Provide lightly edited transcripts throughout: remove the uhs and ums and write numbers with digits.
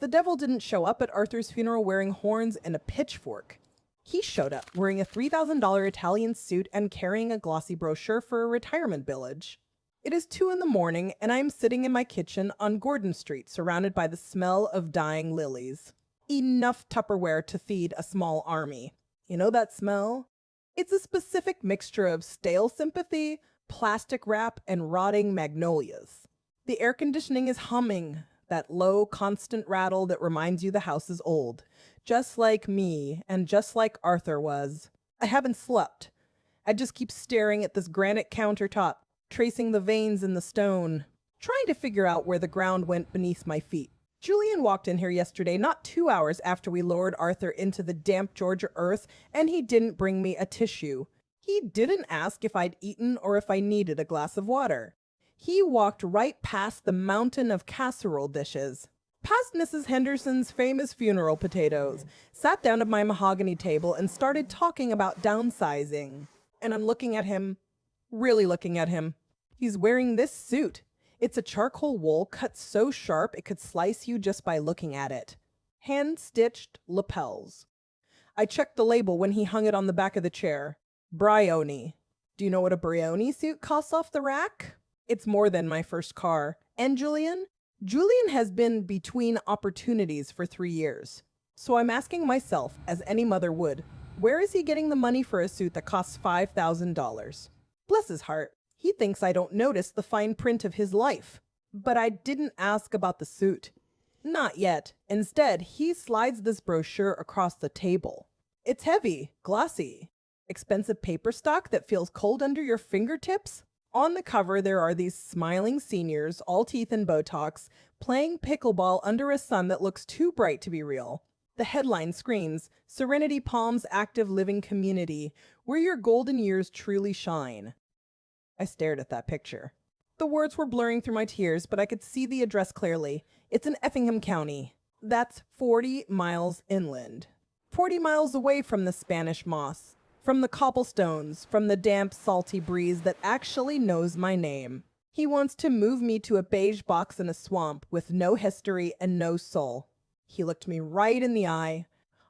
The devil didn't show up at Arthur's funeral wearing horns and a pitchfork. He showed up wearing a $3,000 Italian suit and carrying a glossy brochure for a retirement village. It is 2 in the morning, and I am sitting in my kitchen on Gordon Street, surrounded by the smell of dying lilies. Enough Tupperware to feed a small army. You know that smell? It's a specific mixture of stale sympathy, plastic wrap, and rotting magnolias. The air conditioning is humming, that low, constant rattle that reminds you the house is old. Just like me, and just like Arthur was. I haven't slept. I just keep staring at this granite countertop, tracing the veins in the stone, trying to figure out where the ground went beneath my feet. Julian walked in here yesterday, not 2 hours after we lowered Arthur into the damp Georgia earth, and he didn't bring me a tissue. He didn't ask if I'd eaten or if I needed a glass of water. He walked right past the mountain of casserole dishes, past Mrs. Henderson's famous funeral potatoes, sat down at my mahogany table and started talking about downsizing. And I'm looking at him, really looking at him. He's wearing this suit. It's a charcoal wool cut so sharp it could slice you just by looking at it. Hand-stitched lapels. I checked the label when he hung it on the back of the chair. Brioni. Do you know what a Brioni suit costs off the rack? It's more than my first car. And Julian? Julian has been between opportunities for 3 years. So I'm asking myself, as any mother would, where is he getting the money for a suit that costs $5,000? Bless his heart. He thinks I don't notice the fine print of his life. But I didn't ask about the suit. Not yet. Instead, he slides this brochure across the table. It's heavy, glossy, expensive paper stock that feels cold under your fingertips. On the cover, there are these smiling seniors, all teeth and Botox, playing pickleball under a sun that looks too bright to be real. The headline screams, Serenity Palms Active Living Community, where your golden years truly shine. I stared at that picture. The words were blurring through my tears, but I could see the address clearly. It's in Effingham County. That's 40 miles inland. 40 miles away from the Spanish moss, from the cobblestones, from the damp, salty breeze that actually knows my name. He wants to move me to a beige box in a swamp with no history and no soul. He looked me right in the eye.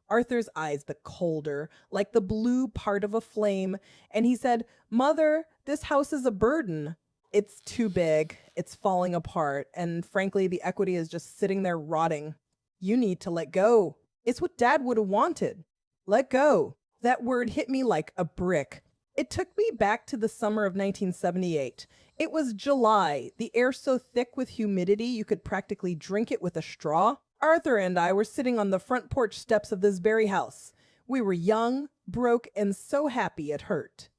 Arthur's eyes, the colder, like the blue part of a flame, and he said, Mother, this house is a burden. It's too big, it's falling apart, and frankly, the equity is just sitting there rotting. You need to let go. It's what Dad would have wanted. Let go. That word hit me like a brick. It took me back to the summer of 1978. It was July, the air so thick with humidity you could practically drink it with a straw. Arthur and I were sitting on the front porch steps of this very house. We were young, broke, and so happy it hurt.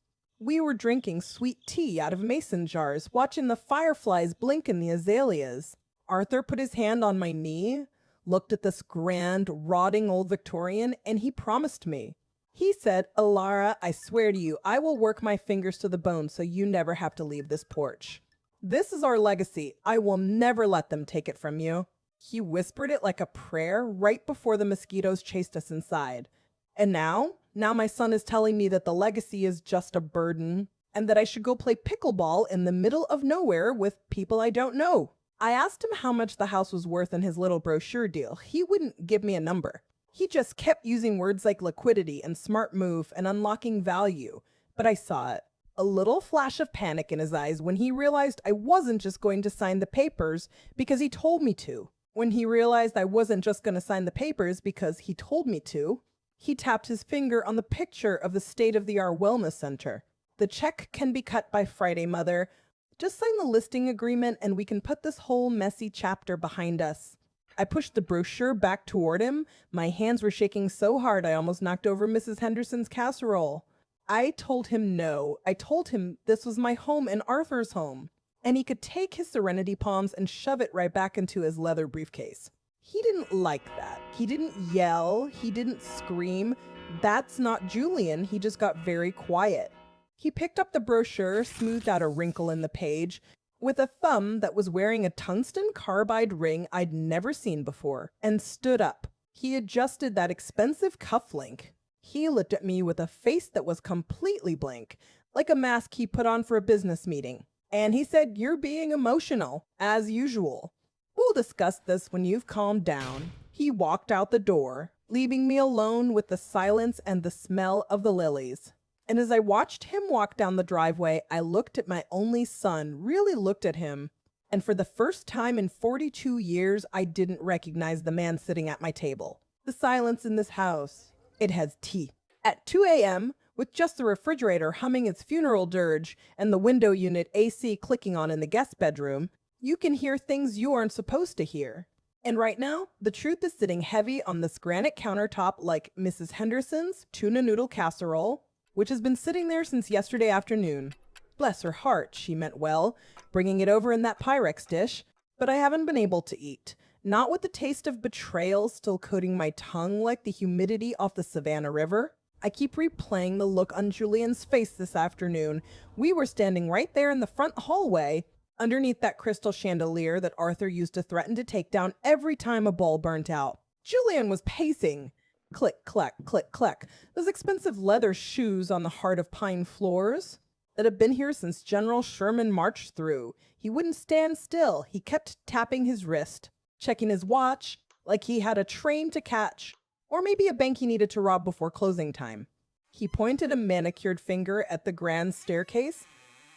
We were drinking sweet tea out of mason jars, watching the fireflies blink in the azaleas. Arthur put his hand on my knee, looked at this grand, rotting old Victorian, and he promised me. He said, Alara, I swear to you, I will work my fingers to the bone so you never have to leave this porch. This is our legacy. I will never let them take it from you. He whispered it like a prayer right before the mosquitoes chased us inside. And now my son is telling me that the legacy is just a burden and that I should go play pickleball in the middle of nowhere with people I don't know. I asked him how much the house was worth in his little brochure deal. He wouldn't give me a number. He just kept using words like liquidity and smart move and unlocking value. But I saw it. A little flash of panic in his eyes when he realized I wasn't just going to sign the papers because he told me to. When he realized I wasn't just going to sign the papers because he told me to, he tapped his finger on the picture of the state-of-the-art wellness center. The check can be cut by Friday, Mother. Just sign the listing agreement and we can put this whole messy chapter behind us. I pushed the brochure back toward him. My hands were shaking so hard I almost knocked over Mrs. Henderson's casserole. I told him no. I told him this was my home and Arthur's home. And he could take his Serenity Palms and shove it right back into his leather briefcase. He didn't like that. He didn't yell. He didn't scream. That's not Julian. He just got very quiet. He picked up the brochure, smoothed out a wrinkle in the page, with a thumb that was wearing a tungsten carbide ring I'd never seen before, and stood up. He adjusted that expensive cufflink. He looked at me with a face that was completely blank, like a mask he put on for a business meeting. And he said, "You're being emotional, as usual. We'll discuss this when you've calmed down." He walked out the door, leaving me alone with the silence and the smell of the lilies. And as I watched him walk down the driveway, I looked at my only son, really looked at him. And for the first time in 42 years, I didn't recognize the man sitting at my table. The silence in this house, it has teeth. At 2 a.m., with just the refrigerator humming its funeral dirge and the window unit AC clicking on in the guest bedroom, you can hear things you aren't supposed to hear. And right now, the truth is sitting heavy on this granite countertop like Mrs. Henderson's tuna noodle casserole, which has been sitting there since yesterday afternoon. Bless her heart, she meant well, bringing it over in that Pyrex dish, but I haven't been able to eat. Not with the taste of betrayal still coating my tongue like the humidity off the Savannah River. I keep replaying the look on Julian's face this afternoon. We were standing right there in the front hallway, underneath that crystal chandelier that Arthur used to threaten to take down every time a ball burnt out. Julian was pacing. Click, clack, click, clack. Those expensive leather shoes on the heart of pine floors that have been here since General Sherman marched through. He wouldn't stand still. He kept tapping his wrist, checking his watch like he had a train to catch, or maybe a bank he needed to rob before closing time. He pointed a manicured finger at the grand staircase.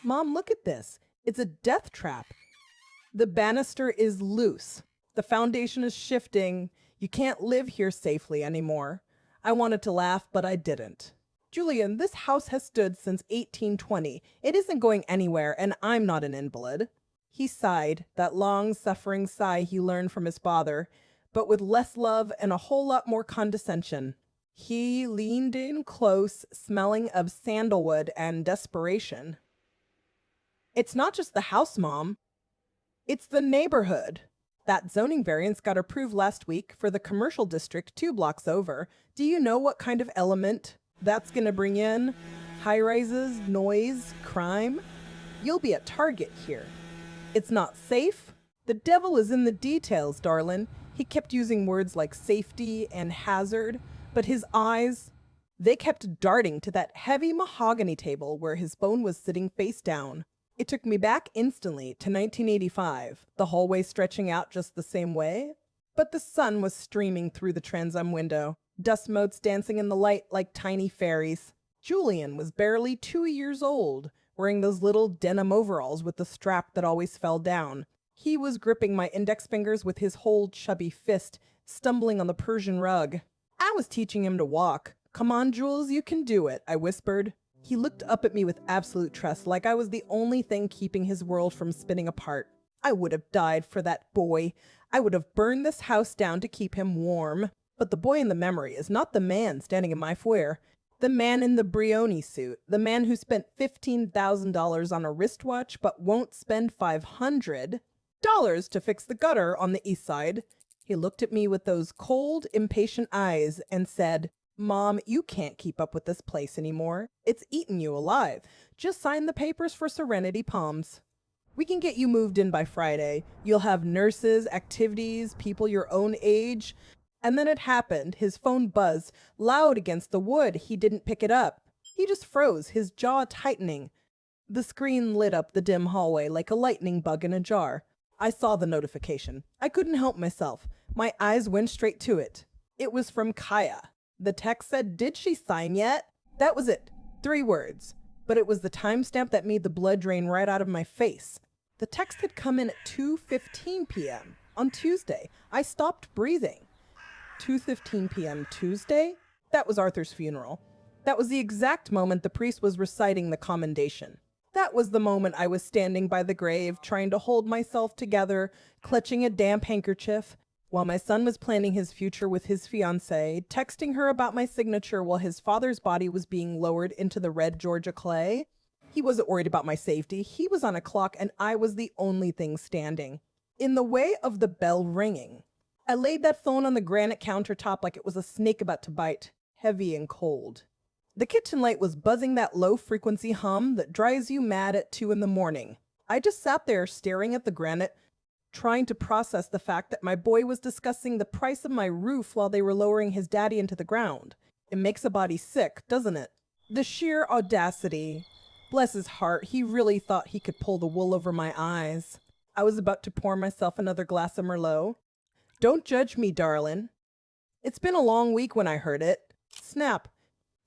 Mom, look at this. It's a death trap. The banister is loose. The foundation is shifting. You can't live here safely anymore. I wanted to laugh, but I didn't. Julian, this house has stood since 1820. It isn't going anywhere, and I'm not an invalid. He sighed, that long, suffering sigh he learned from his father, but with less love and a whole lot more condescension. He leaned in close, smelling of sandalwood and desperation. It's not just the house, Mom. It's the neighborhood. That zoning variance got approved last week for the commercial district 2 blocks over. Do you know what kind of element that's going to bring in? High-rises, noise, crime? You'll be a target here. It's not safe. The devil is in the details, darling. He kept using words like safety and hazard, but his eyes, they kept darting to that heavy mahogany table where his phone was sitting face down. It took me back instantly to 1985, the hallway stretching out just the same way. But the sun was streaming through the transom window, dust motes dancing in the light like tiny fairies. Julian was barely 2 years old, wearing those little denim overalls with the strap that always fell down. He was gripping my index fingers with his whole chubby fist, stumbling on the Persian rug. I was teaching him to walk. Come on, Jules, you can do it, I whispered. He looked up at me with absolute trust, like I was the only thing keeping his world from spinning apart. I would have died for that boy. I would have burned this house down to keep him warm. But the boy in the memory is not the man standing in my foyer. The man in the Brioni suit. The man who spent $15,000 on a wristwatch but won't spend $500 to fix the gutter on the east side. He looked at me with those cold, impatient eyes and said, Mom, you can't keep up with this place anymore. It's eaten you alive. Just sign the papers for Serenity Palms. We can get you moved in by Friday. You'll have nurses, activities, people your own age. And then it happened. His phone buzzed loud against the wood. He didn't pick it up. He just froze, his jaw tightening. The screen lit up the dim hallway like a lightning bug in a jar. I saw the notification. I couldn't help myself. My eyes went straight to it. It was from Kaya. The text said, "Did she sign yet?" That was it. 3 words. But it was the timestamp that made the blood drain right out of my face. The text had come in at 2:15 p.m. on Tuesday. I stopped breathing. 2:15 p.m. Tuesday? That was Arthur's funeral. That was the exact moment the priest was reciting the commendation. That was the moment I was standing by the grave, trying to hold myself together, clutching a damp handkerchief, while my son was planning his future with his fiancée, texting her about my signature while his father's body was being lowered into the red Georgia clay. He wasn't worried about my safety. He was on a clock, and I was the only thing standing, in the way of the bell ringing. I laid that phone on the granite countertop like it was a snake about to bite, heavy and cold. The kitchen light was buzzing that low-frequency hum that drives you mad at 2 in the morning. I just sat there staring at the granite, trying to process the fact that my boy was discussing the price of my roof while they were lowering his daddy into the ground. It makes a body sick, doesn't it? The sheer audacity. Bless his heart, he really thought he could pull the wool over my eyes. I was about to pour myself another glass of Merlot. Don't judge me, darlin'. It's been a long week when I heard it. Snap.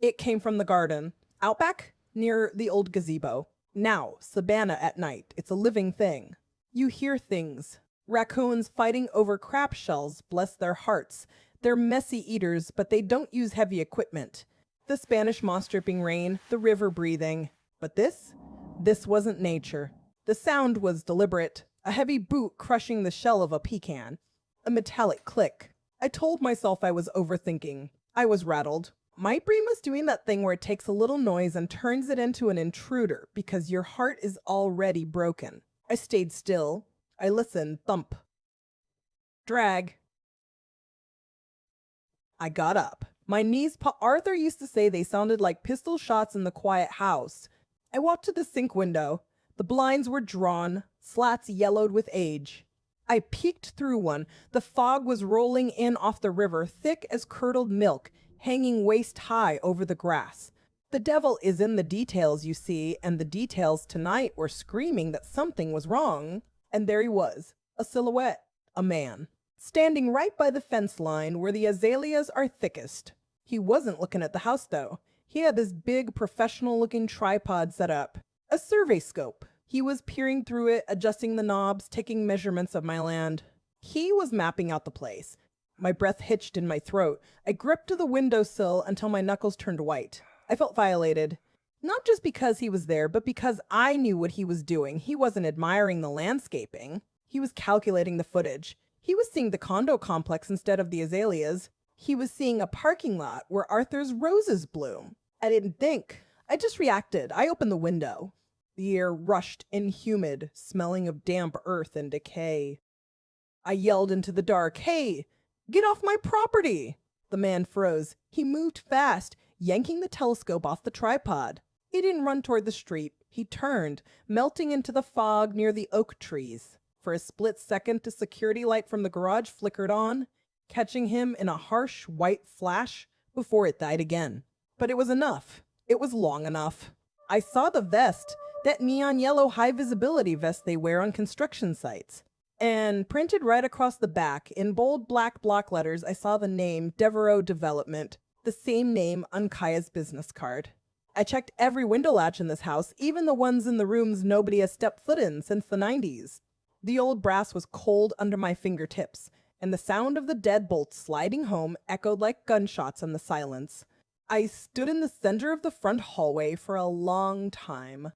It came from the garden. Out back, near the old gazebo. Now, Savannah at night. It's a living thing. You hear things. Raccoons fighting over crab shells, bless their hearts. They're messy eaters, but they don't use heavy equipment. The Spanish moss dripping rain, the river breathing. But this? This wasn't nature. The sound was deliberate. A heavy boot crushing the shell of a pecan. A metallic click. I told myself I was overthinking. I was rattled. My brain was doing that thing where it takes a little noise and turns it into an intruder because your heart is already broken. I stayed still. I listened. Thump. Drag. I got up. My knees Arthur used to say they sounded like pistol shots in the quiet house. I walked to the sink window. The blinds were drawn, slats yellowed with age. I peeked through one. The fog was rolling in off the river, thick as curdled milk, hanging waist high over the grass. The devil is in the details, you see, and the details tonight were screaming that something was wrong. And there he was, a silhouette, a man, standing right by the fence line where the azaleas are thickest. He wasn't looking at the house, though. He had this big, professional-looking tripod set up, a survey scope. He was peering through it, adjusting the knobs, taking measurements of my land. He was mapping out the place. My breath hitched in my throat. I gripped to the windowsill until my knuckles turned white. I felt violated. Not just because he was there, but because I knew what he was doing. He wasn't admiring the landscaping. He was calculating the footage. He was seeing the condo complex instead of the azaleas. He was seeing a parking lot where Arthur's roses bloom. I didn't think. I just reacted. I opened the window. The air rushed and humid, smelling of damp earth and decay. I yelled into the dark, "Hey, get off my property!" The man froze. He moved fast, yanking the telescope off the tripod. He didn't run toward the street. He turned, melting into the fog near the oak trees. For a split second, the security light from the garage flickered on, catching him in a harsh white flash before it died again. But it was enough. It was long enough. I saw the vest, that neon yellow high visibility vest they wear on construction sites. And printed right across the back, in bold black block letters, I saw the name Devereaux Development, the same name on Kaya's business card. I checked every window latch in this house, even the ones in the rooms nobody has stepped foot in since the 90s. The old brass was cold under my fingertips, and the sound of the deadbolt sliding home echoed like gunshots in the silence. I stood in the center of the front hallway for a long time,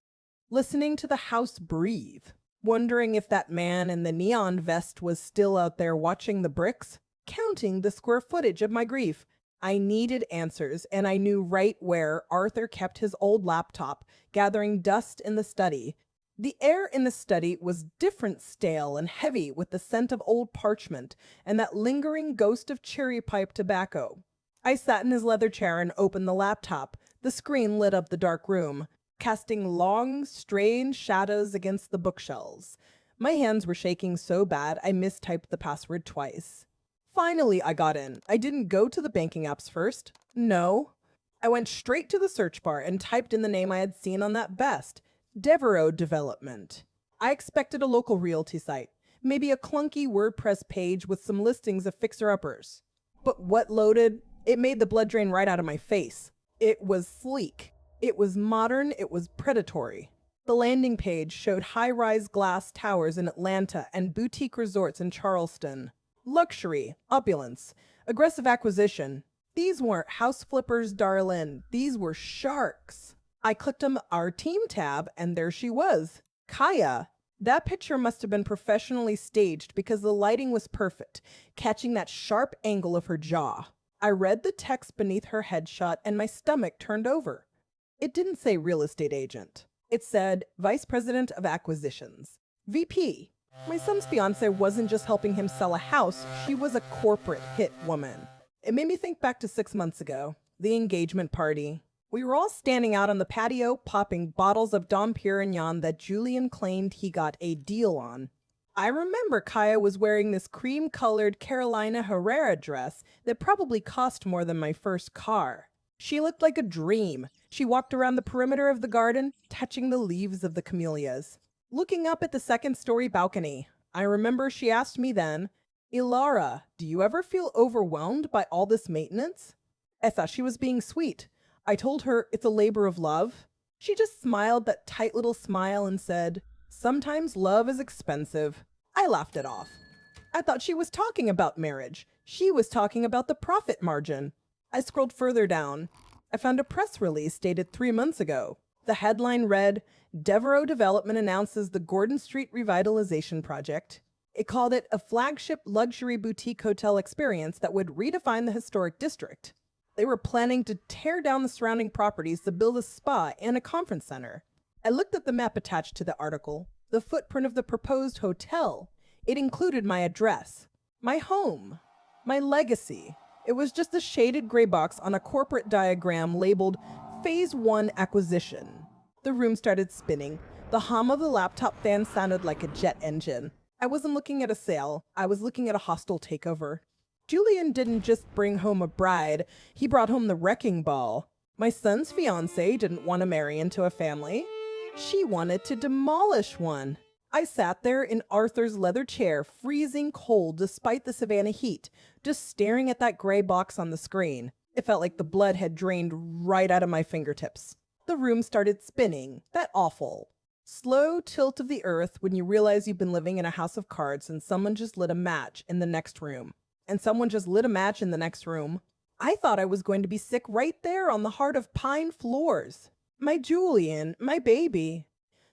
listening to the house breathe, wondering if that man in the neon vest was still out there watching the bricks, counting the square footage of my grief. I needed answers, and I knew right where Arthur kept his old laptop, gathering dust in the study. The air in the study was different, stale and heavy, with the scent of old parchment and that lingering ghost of cherry pipe tobacco. I sat in his leather chair and opened the laptop. The screen lit up the dark room, casting long, strange shadows against the bookshelves. My hands were shaking so bad I mistyped the password twice. Finally, I got in. I didn't go to the banking apps first. No. I went straight to the search bar and typed in the name I had seen on that vest, Devereaux Development. I expected a local realty site, maybe a clunky WordPress page with some listings of fixer-uppers. But what loaded? It made the blood drain right out of my face. It was sleek. It was modern. It was predatory. The landing page showed high-rise glass towers in Atlanta and boutique resorts in Charleston. Luxury, opulence, aggressive acquisition. These weren't house flippers, darlin'. These were sharks. I clicked on the Our Team tab, and there she was. Kaya. That picture must have been professionally staged because the lighting was perfect, catching that sharp angle of her jaw. I read the text beneath her headshot, and my stomach turned over. It didn't say real estate agent. It said Vice President of Acquisitions. VP. My son's fiance wasn't just helping him sell a house, she was a corporate hit woman. It made me think back to 6 months ago, the engagement party. We were all standing out on the patio, popping bottles of Dom Perignon that Julian claimed he got a deal on. I remember Kaya was wearing this cream-colored Carolina Herrera dress that probably cost more than my first car. She looked like a dream. She walked around the perimeter of the garden, touching the leaves of the camellias. Looking up at the second-story balcony, I remember she asked me then, Ilara, do you ever feel overwhelmed by all this maintenance? I thought she was being sweet. I told her it's a labor of love. She just smiled that tight little smile and said, "Sometimes love is expensive." I laughed it off. I thought she was talking about marriage. She was talking about the profit margin. I scrolled further down. I found a press release dated 3 months ago. The headline read, "Devereaux Development announces the Gordon Street Revitalization Project." It called it a flagship luxury boutique hotel experience that would redefine the historic district. They were planning to tear down the surrounding properties to build a spa and a conference center. I looked at the map attached to the article, the footprint of the proposed hotel. It included my address, my home, my legacy. It was just a shaded gray box on a corporate diagram labeled Phase 1 Acquisition. The room started spinning. The hum of the laptop fan sounded like a jet engine. I wasn't looking at a sale. I was looking at a hostile takeover. Julian didn't just bring home a bride. He brought home the wrecking ball. My son's fiancée didn't want to marry into a family. She wanted to demolish one. I sat there in Arthur's leather chair, freezing cold despite the Savannah heat, just staring at that gray box on the screen. It felt like the blood had drained right out of my fingertips. The room started spinning. That awful slow tilt of the earth when you realize you've been living in a house of cards and someone just lit a match in the next room. And someone just lit a match in the next room. I thought I was going to be sick right there on the heart of pine floors. My Julian, my baby.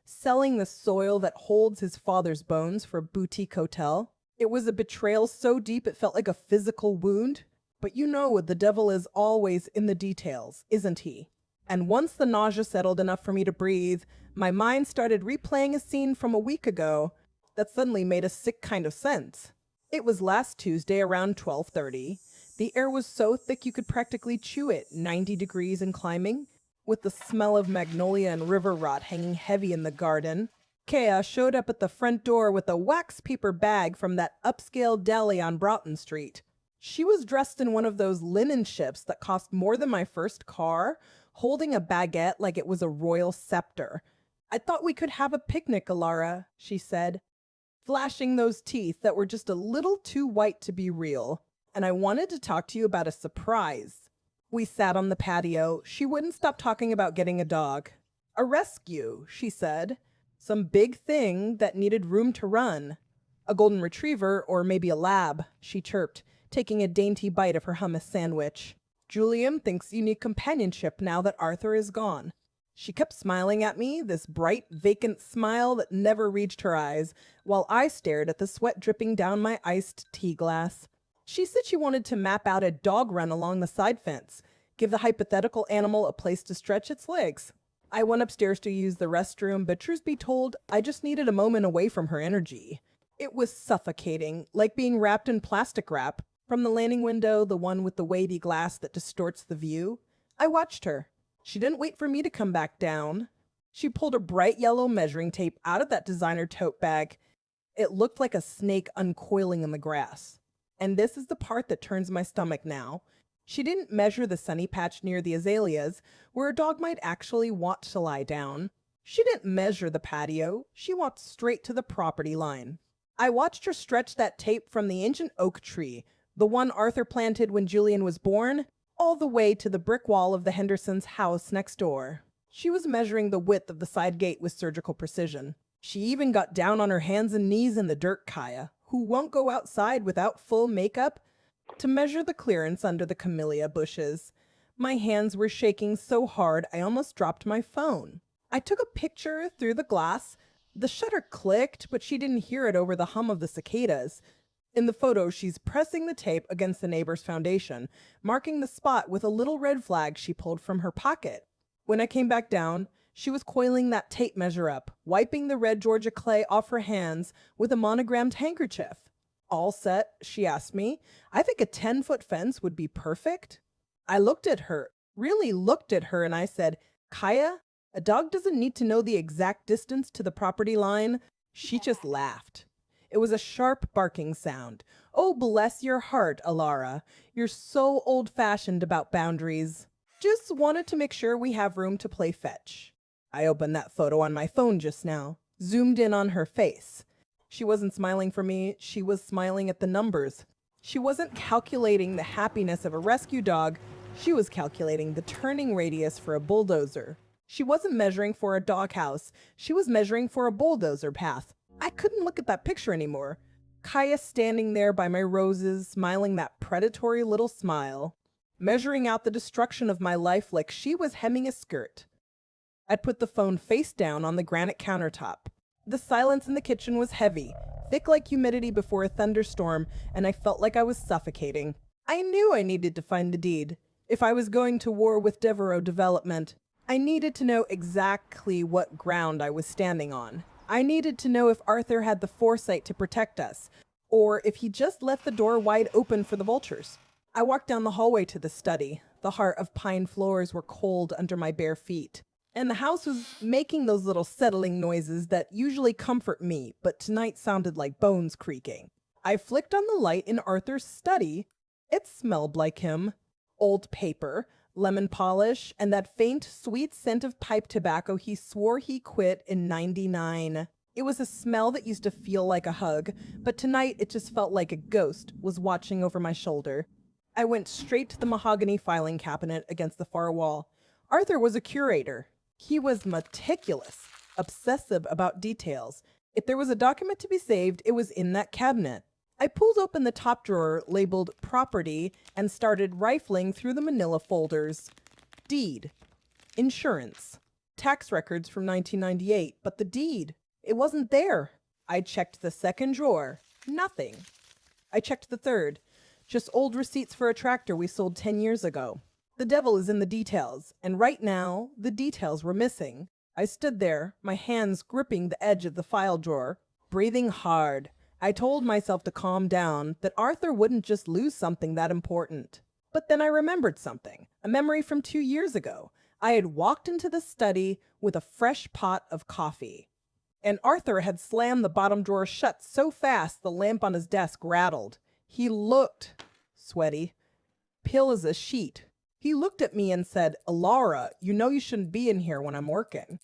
Selling the soil that holds his father's bones for a boutique hotel. It was a betrayal so deep it felt like a physical wound. But you know the devil is always in the details, isn't he? And once the nausea settled enough for me to breathe, my mind started replaying a scene from a week ago that suddenly made a sick kind of sense. It was last Tuesday around 12:30. The air was so thick you could practically chew it, 90 degrees and climbing, with the smell of magnolia and river rot hanging heavy in the garden. Kea showed up at the front door with a wax paper bag from that upscale deli on Broughton Street. She was dressed in one of those linen ships that cost more than my first car, holding a baguette like it was a royal scepter. "I thought we could have a picnic, Alara," she said, flashing those teeth that were just a little too white to be real. "And I wanted to talk to you about a surprise." We sat on the patio. She wouldn't stop talking about getting a dog. "A rescue," she said. "Some big thing that needed room to run." "A golden retriever or maybe a lab," she chirped, taking a dainty bite of her hummus sandwich. "Julian thinks you need companionship now that Arthur is gone." She kept smiling at me, this bright, vacant smile that never reached her eyes, while I stared at the sweat dripping down my iced tea glass. She said she wanted to map out a dog run along the side fence, give the hypothetical animal a place to stretch its legs. I went upstairs to use the restroom, but truth be told, I just needed a moment away from her energy. It was suffocating, like being wrapped in plastic wrap. From the landing window, the one with the wavy glass that distorts the view, I watched her. She didn't wait for me to come back down. She pulled a bright yellow measuring tape out of that designer tote bag. It looked like a snake uncoiling in the grass. And this is the part that turns my stomach now. She didn't measure the sunny patch near the azaleas, where a dog might actually want to lie down. She didn't measure the patio. She walked straight to the property line. I watched her stretch that tape from the ancient oak tree, the one Arthur planted when Julian was born, all the way to the brick wall of the Hendersons' house next door. She was measuring the width of the side gate with surgical precision. She even got down on her hands and knees in the dirt, Kaya, who won't go outside without full makeup, to measure the clearance under the camellia bushes. My hands were shaking so hard I almost dropped my phone. I took a picture through the glass. The shutter clicked, but she didn't hear it over the hum of the cicadas. In the photo, she's pressing the tape against the neighbor's foundation, marking the spot with a little red flag she pulled from her pocket. When I came back down, she was coiling that tape measure up, wiping the red Georgia clay off her hands with a monogrammed handkerchief. "All set?" she asked me. "I think a 10-foot fence would be perfect." I looked at her, really looked at her, and I said, "Kaya, a dog doesn't need to know the exact distance to the property line." She just laughed. It was a sharp barking sound. "Oh, bless your heart, Alara. You're so old-fashioned about boundaries. Just wanted to make sure we have room to play fetch." I opened that photo on my phone just now, zoomed in on her face. She wasn't smiling for me, she was smiling at the numbers. She wasn't calculating the happiness of a rescue dog, she was calculating the turning radius for a bulldozer. She wasn't measuring for a doghouse, she was measuring for a bulldozer path. I couldn't look at that picture anymore. Kaya standing there by my roses, smiling that predatory little smile, measuring out the destruction of my life like she was hemming a skirt. I'd put the phone face down on the granite countertop. The silence in the kitchen was heavy, thick like humidity before a thunderstorm, and I felt like I was suffocating. I knew I needed to find the deed. If I was going to war with Devereaux Development, I needed to know exactly what ground I was standing on. I needed to know if Arthur had the foresight to protect us, or if he just left the door wide open for the vultures. I walked down the hallway to the study. The heart of pine floors were cold under my bare feet, and the house was making those little settling noises that usually comfort me, but tonight sounded like bones creaking. I flicked on the light in Arthur's study. It smelled like him. Old paper, lemon polish, and that faint, sweet scent of pipe tobacco he swore he quit in '99. It was a smell that used to feel like a hug, but tonight it just felt like a ghost was watching over my shoulder. I went straight to the mahogany filing cabinet against the far wall. Arthur was a curator. He was meticulous, obsessive about details. If there was a document to be saved, it was in that cabinet. I pulled open the top drawer labeled Property and started rifling through the manila folders. Deed. Insurance. Tax records from 1998, but the deed, it wasn't there. I checked the second drawer. Nothing. I checked the third. Just old receipts for a tractor we sold 10 years ago. The devil is in the details, and right now, the details were missing. I stood there, my hands gripping the edge of the file drawer, breathing hard. I told myself to calm down, that Arthur wouldn't just lose something that important. But then I remembered something, a memory from 2 years ago. I had walked into the study with a fresh pot of coffee, and Arthur had slammed the bottom drawer shut so fast the lamp on his desk rattled. He looked sweaty, pale as a sheet. He looked at me and said, "Alara, you know you shouldn't be in here when I'm working."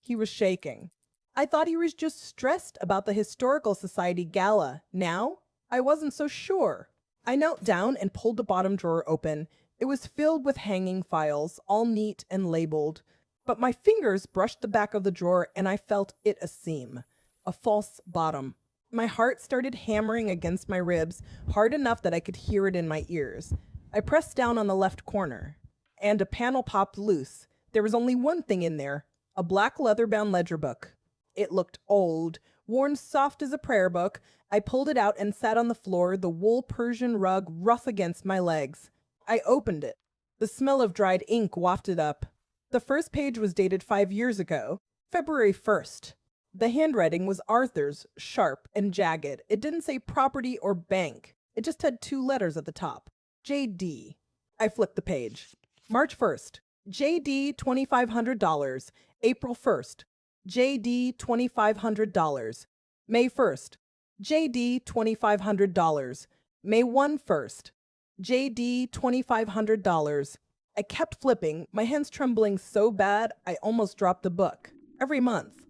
He was shaking. I thought he was just stressed about the Historical Society gala. Now, I wasn't so sure. I knelt down and pulled the bottom drawer open. It was filled with hanging files, all neat and labeled. But my fingers brushed the back of the drawer and I felt it a seam, a false bottom. My heart started hammering against my ribs, hard enough that I could hear it in my ears. I pressed down on the left corner, and a panel popped loose. There was only one thing in there, a black leather-bound ledger book. It looked old, worn soft as a prayer book. I pulled it out and sat on the floor, the wool Persian rug rough against my legs. I opened it. The smell of dried ink wafted up. The first page was dated 5 years ago, February 1st. The handwriting was Arthur's, sharp and jagged. It didn't say property or bank. It just had 2 letters at the top. JD. I flipped the page. March 1st. JD $2,500. April 1st. JD $2,500. May 1st. JD $2,500. May 1st. JD $2,500. I kept flipping, my hands trembling so bad I almost dropped the book. Every month.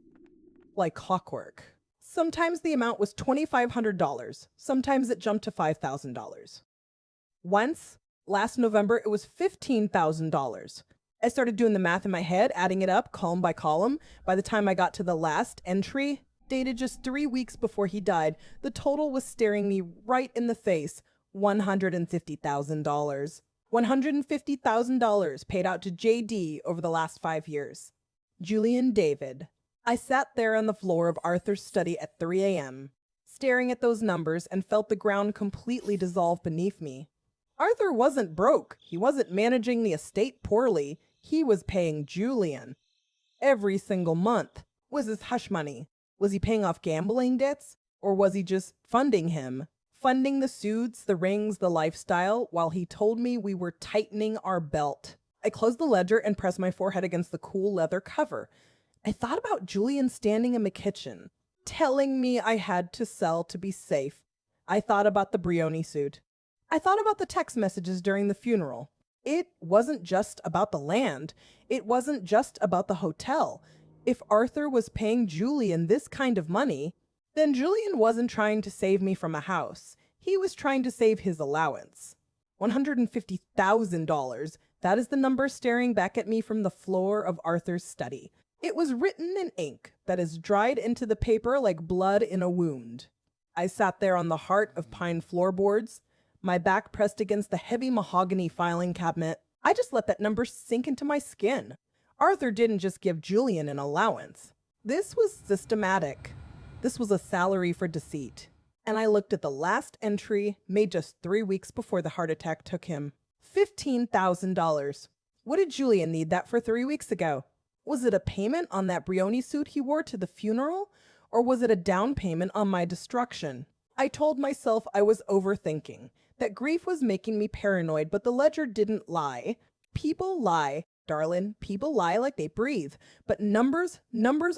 Like clockwork. Sometimes the amount was $2,500. Sometimes it jumped to $5,000. Once, last November, it was $15,000. I started doing the math in my head, adding it up column by column. By the time I got to the last entry, dated just 3 weeks before he died, the total was staring me right in the face. $150,000. $150,000 paid out to JD over the last 5 years. Julian David. I sat there on the floor of Arthur's study at 3 a.m., staring at those numbers and felt the ground completely dissolve beneath me. Arthur wasn't broke. He wasn't managing the estate poorly. He was paying Julian. Every single month was his hush money. Was he paying off gambling debts? Or was he just funding him? Funding the suits, the rings, the lifestyle, while he told me we were tightening our belt. I closed the ledger and pressed my forehead against the cool leather cover. I thought about Julian standing in the kitchen, telling me I had to sell to be safe. I thought about the Brioni suit. I thought about the text messages during the funeral. It wasn't just about the land. It wasn't just about the hotel. If Arthur was paying Julian this kind of money, Then Julian wasn't trying to save me from a house. He was trying to save his allowance. $150,000. That is the number staring back at me from the floor of Arthur's study. It was written in ink that is dried into the paper like blood in a wound. I sat there on the heart of pine floorboards, my back pressed against the heavy mahogany filing cabinet. I just let that number sink into my skin. Arthur didn't just give Julian an allowance. This was systematic. This was a salary for deceit. And I looked at the last entry made just 3 weeks before the heart attack took him. $15,000. What did Julian need that for 3 weeks ago? Was it a payment on that Brioni suit he wore to the funeral? Or was it a down payment on my destruction? I told myself I was overthinking, that grief was making me paranoid, but the ledger didn't lie. People lie, darling. People lie like they breathe. But numbers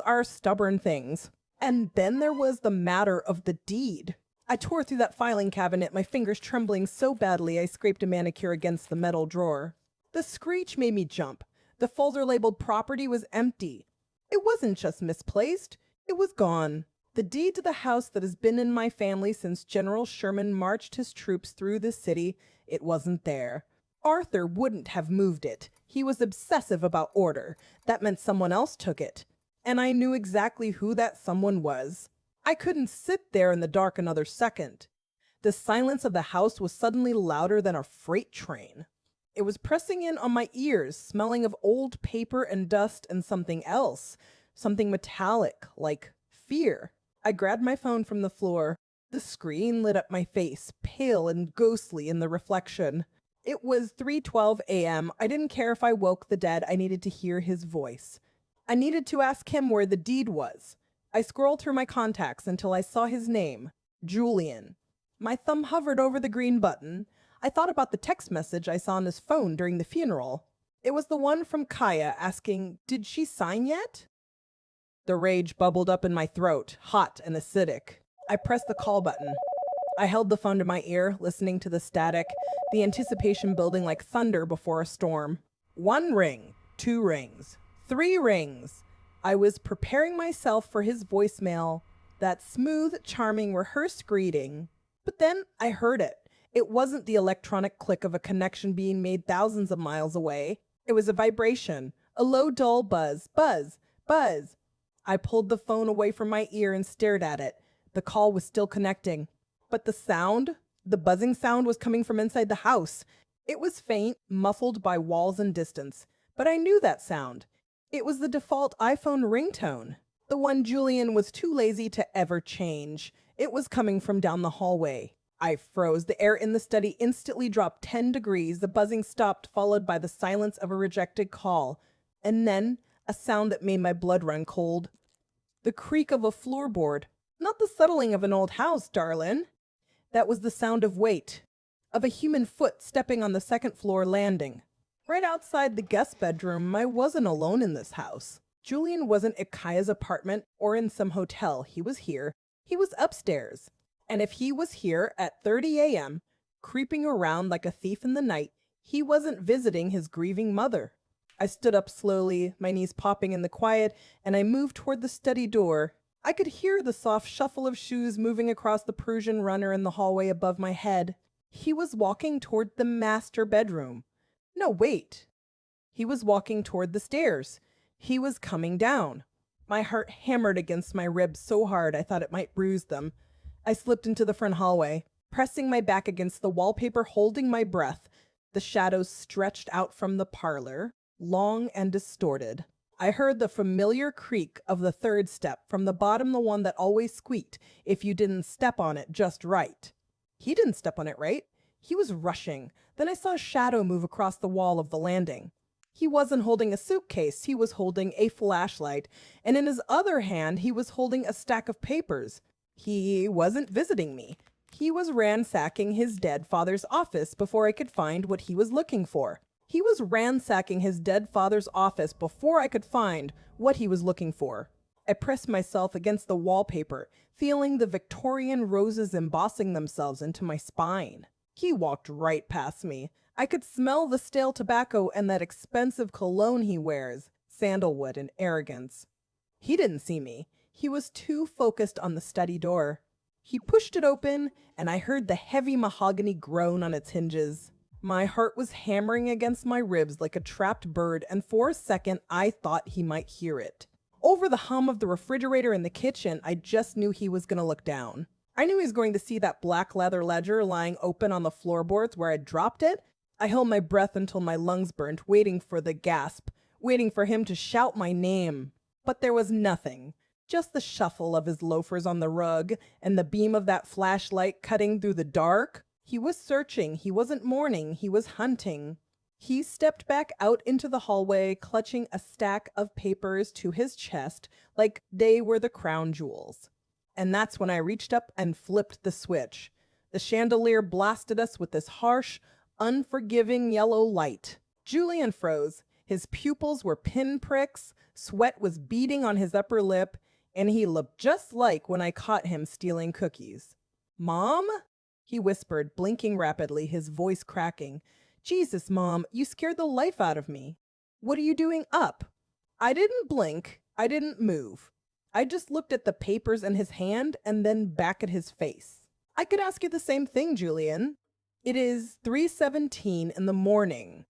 are stubborn things. And then there was the matter of the deed. I tore through that filing cabinet, my fingers trembling so badly I scraped a manicure against the metal drawer. The screech made me jump. The folder labeled property was empty. It wasn't just misplaced. It was gone. The deed to the house that has been in my family since General Sherman marched his troops through the city, it wasn't there. Arthur wouldn't have moved it. He was obsessive about order. That meant someone else took it. And I knew exactly who that someone was. I couldn't sit there in the dark another second. The silence of the house was suddenly louder than a freight train. It was pressing in on my ears, smelling of old paper and dust and something else, something metallic, like fear. I grabbed my phone from the floor. The screen lit up my face, pale and ghostly in the reflection. It was 3:12 a.m. I didn't care if I woke the dead. I needed to hear his voice. I needed to ask him where the deed was. I scrolled through my contacts until I saw his name, Julian. My thumb hovered over the green button. I thought about the text message I saw on his phone during the funeral. It was the one from Kaya asking, "Did she sign yet?" The rage bubbled up in my throat, hot and acidic. I pressed the call button. I held the phone to my ear, listening to the static, the anticipation building like thunder before a storm. 1 ring, 2 rings, 3 rings. I was preparing myself for his voicemail, that smooth, charming, rehearsed greeting. But then I heard it. It wasn't the electronic click of a connection being made thousands of miles away. It was a vibration, a low, dull buzz, buzz, buzz. I pulled the phone away from my ear and stared at it. The call was still connecting. But the sound, the buzzing sound, was coming from inside the house. It was faint, muffled by walls and distance. But I knew that sound. It was the default iPhone ringtone, the one Julian was too lazy to ever change. It was coming from down the hallway. I froze. The air in the study instantly dropped 10 degrees. The buzzing stopped, followed by the silence of a rejected call. And then a sound that made my blood run cold. The creak of a floorboard. Not the settling of an old house, darling. That was the sound of weight, of a human foot stepping on the second floor landing. Right outside the guest bedroom, I wasn't alone in this house. Julian wasn't at Kaya's apartment or in some hotel. He was here. He was upstairs. And if he was here at 30 a.m., creeping around like a thief in the night, he wasn't visiting his grieving mother. I stood up slowly, my knees popping in the quiet, and I moved toward the study door. I could hear the soft shuffle of shoes moving across the Prussian runner in the hallway above my head. He was walking toward the master bedroom. No, wait. He was walking toward the stairs. He was coming down. My heart hammered against my ribs so hard I thought it might bruise them. I slipped into the front hallway, pressing my back against the wallpaper, holding my breath. The shadows stretched out from the parlor, long and distorted. I heard the familiar creak of the third step from the bottom, the one that always squeaked if you didn't step on it just right. He didn't step on it right. He was rushing. Then I saw a shadow move across the wall of the landing. He wasn't holding a suitcase. He was holding a flashlight, and in his other hand, he was holding a stack of papers. He wasn't visiting me. He was ransacking his dead father's office before I could find what he was looking for. He was ransacking his dead father's office before I could find what he was looking for. I pressed myself against the wallpaper, feeling the Victorian roses embossing themselves into my spine. He walked right past me. I could smell the stale tobacco and that expensive cologne he wears, sandalwood and arrogance. He didn't see me. He was too focused on the study door. He pushed it open, and I heard the heavy mahogany groan on its hinges. My heart was hammering against my ribs like a trapped bird, and for a second I thought he might hear it. Over the hum of the refrigerator in the kitchen, I just knew he was going to look down. I knew he was going to see that black leather ledger lying open on the floorboards where I'd dropped it. I held my breath until my lungs burned, waiting for the gasp, waiting for him to shout my name. But there was nothing. Just the shuffle of his loafers on the rug and the beam of that flashlight cutting through the dark. He was searching. He wasn't mourning. He was hunting. He stepped back out into the hallway, clutching a stack of papers to his chest like they were the crown jewels. And that's when I reached up and flipped the switch. The chandelier blasted us with this harsh, unforgiving yellow light. Julian froze. His pupils were pinpricks, sweat was beading on his upper lip, and he looked just like when I caught him stealing cookies. "Mom?" he whispered, blinking rapidly, his voice cracking. "Jesus, Mom, you scared the life out of me. What are you doing up?" I didn't blink. I didn't move. I just looked at the papers in his hand and then back at his face. "I could ask you the same thing, Julian. It is 3:17 in the morning.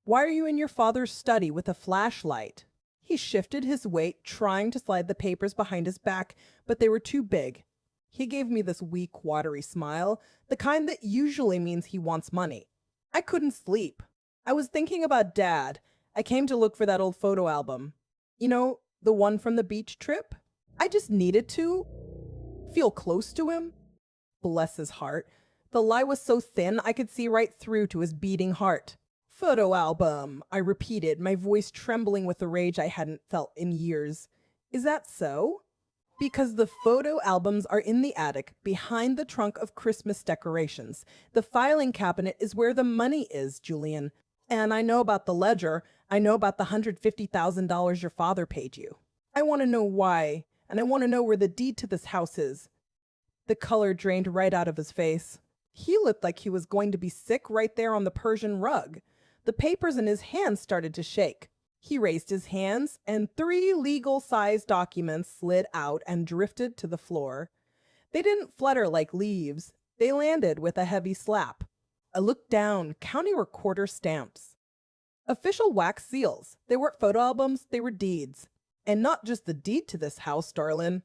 Why are you in your father's study with a flashlight?" He shifted his weight, trying to slide the papers behind his back, but they were too big. He gave me this weak, watery smile, the kind that usually means he wants money. I couldn't sleep. I was thinking about Dad. I came to look for that old photo album. You know, the one from the beach trip? I just needed to feel close to him. Bless his heart. The lie was so thin I could see right through to his beating heart. "Photo album," I repeated, my voice trembling with the rage I hadn't felt in years. "Is that so?" "Because the photo albums are in the attic, behind the trunk of Christmas decorations. The filing cabinet is where the money is, Julian. And I know about the ledger. I know about the $150,000 your father paid you. I want to know why, and I want to know where the deed to this house is." The color drained right out of his face. He looked like he was going to be sick right there on the Persian rug. The papers in his hands started to shake. He raised his hands, and 3 legal-sized documents slid out and drifted to the floor. They didn't flutter like leaves. They landed with a heavy slap. I looked down. County recorder stamps. Official wax seals. They weren't photo albums, they were deeds. And not just the deed to this house, darlin'.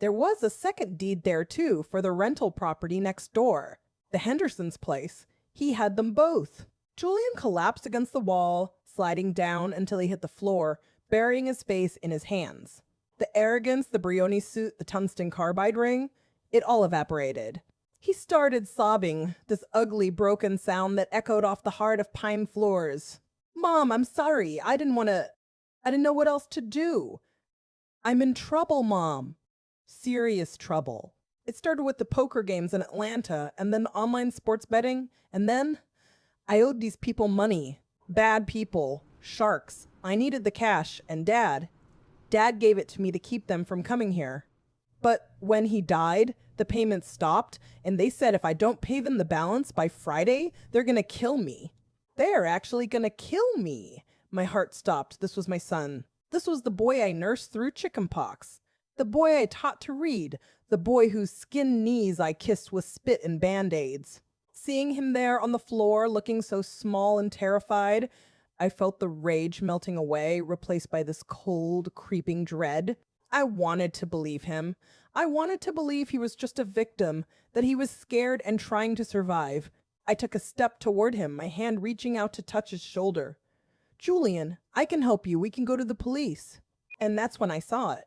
There was a second deed there, too, for the rental property next door. The Henderson's place. He had them both. Julian collapsed against the wall, sliding down until he hit the floor, burying his face in his hands. The arrogance, the Brioni suit, the tungsten carbide ring, it all evaporated. He started sobbing, this ugly, broken sound that echoed off the heart of pine floors. "Mom, I'm sorry. I didn't know what else to do. I'm in trouble, Mom. Serious trouble. It started with the poker games in Atlanta, and then online sports betting, and then I owed these people money. Bad people. Sharks. I needed the cash, and Dad gave it to me to keep them from coming here. But when he died, the payments stopped, and they said if I don't pay them the balance by Friday, they're gonna kill me. They're actually gonna kill me." My heart stopped. This was my son. This was the boy I nursed through chickenpox. The boy I taught to read. The boy whose skin knees I kissed with spit and Band-Aids. Seeing him there on the floor, looking so small and terrified, I felt the rage melting away, replaced by this cold, creeping dread. I wanted to believe him. I wanted to believe he was just a victim, that he was scared and trying to survive. I took a step toward him, my hand reaching out to touch his shoulder. "Julian, I can help you. We can go to the police." And that's when I saw it.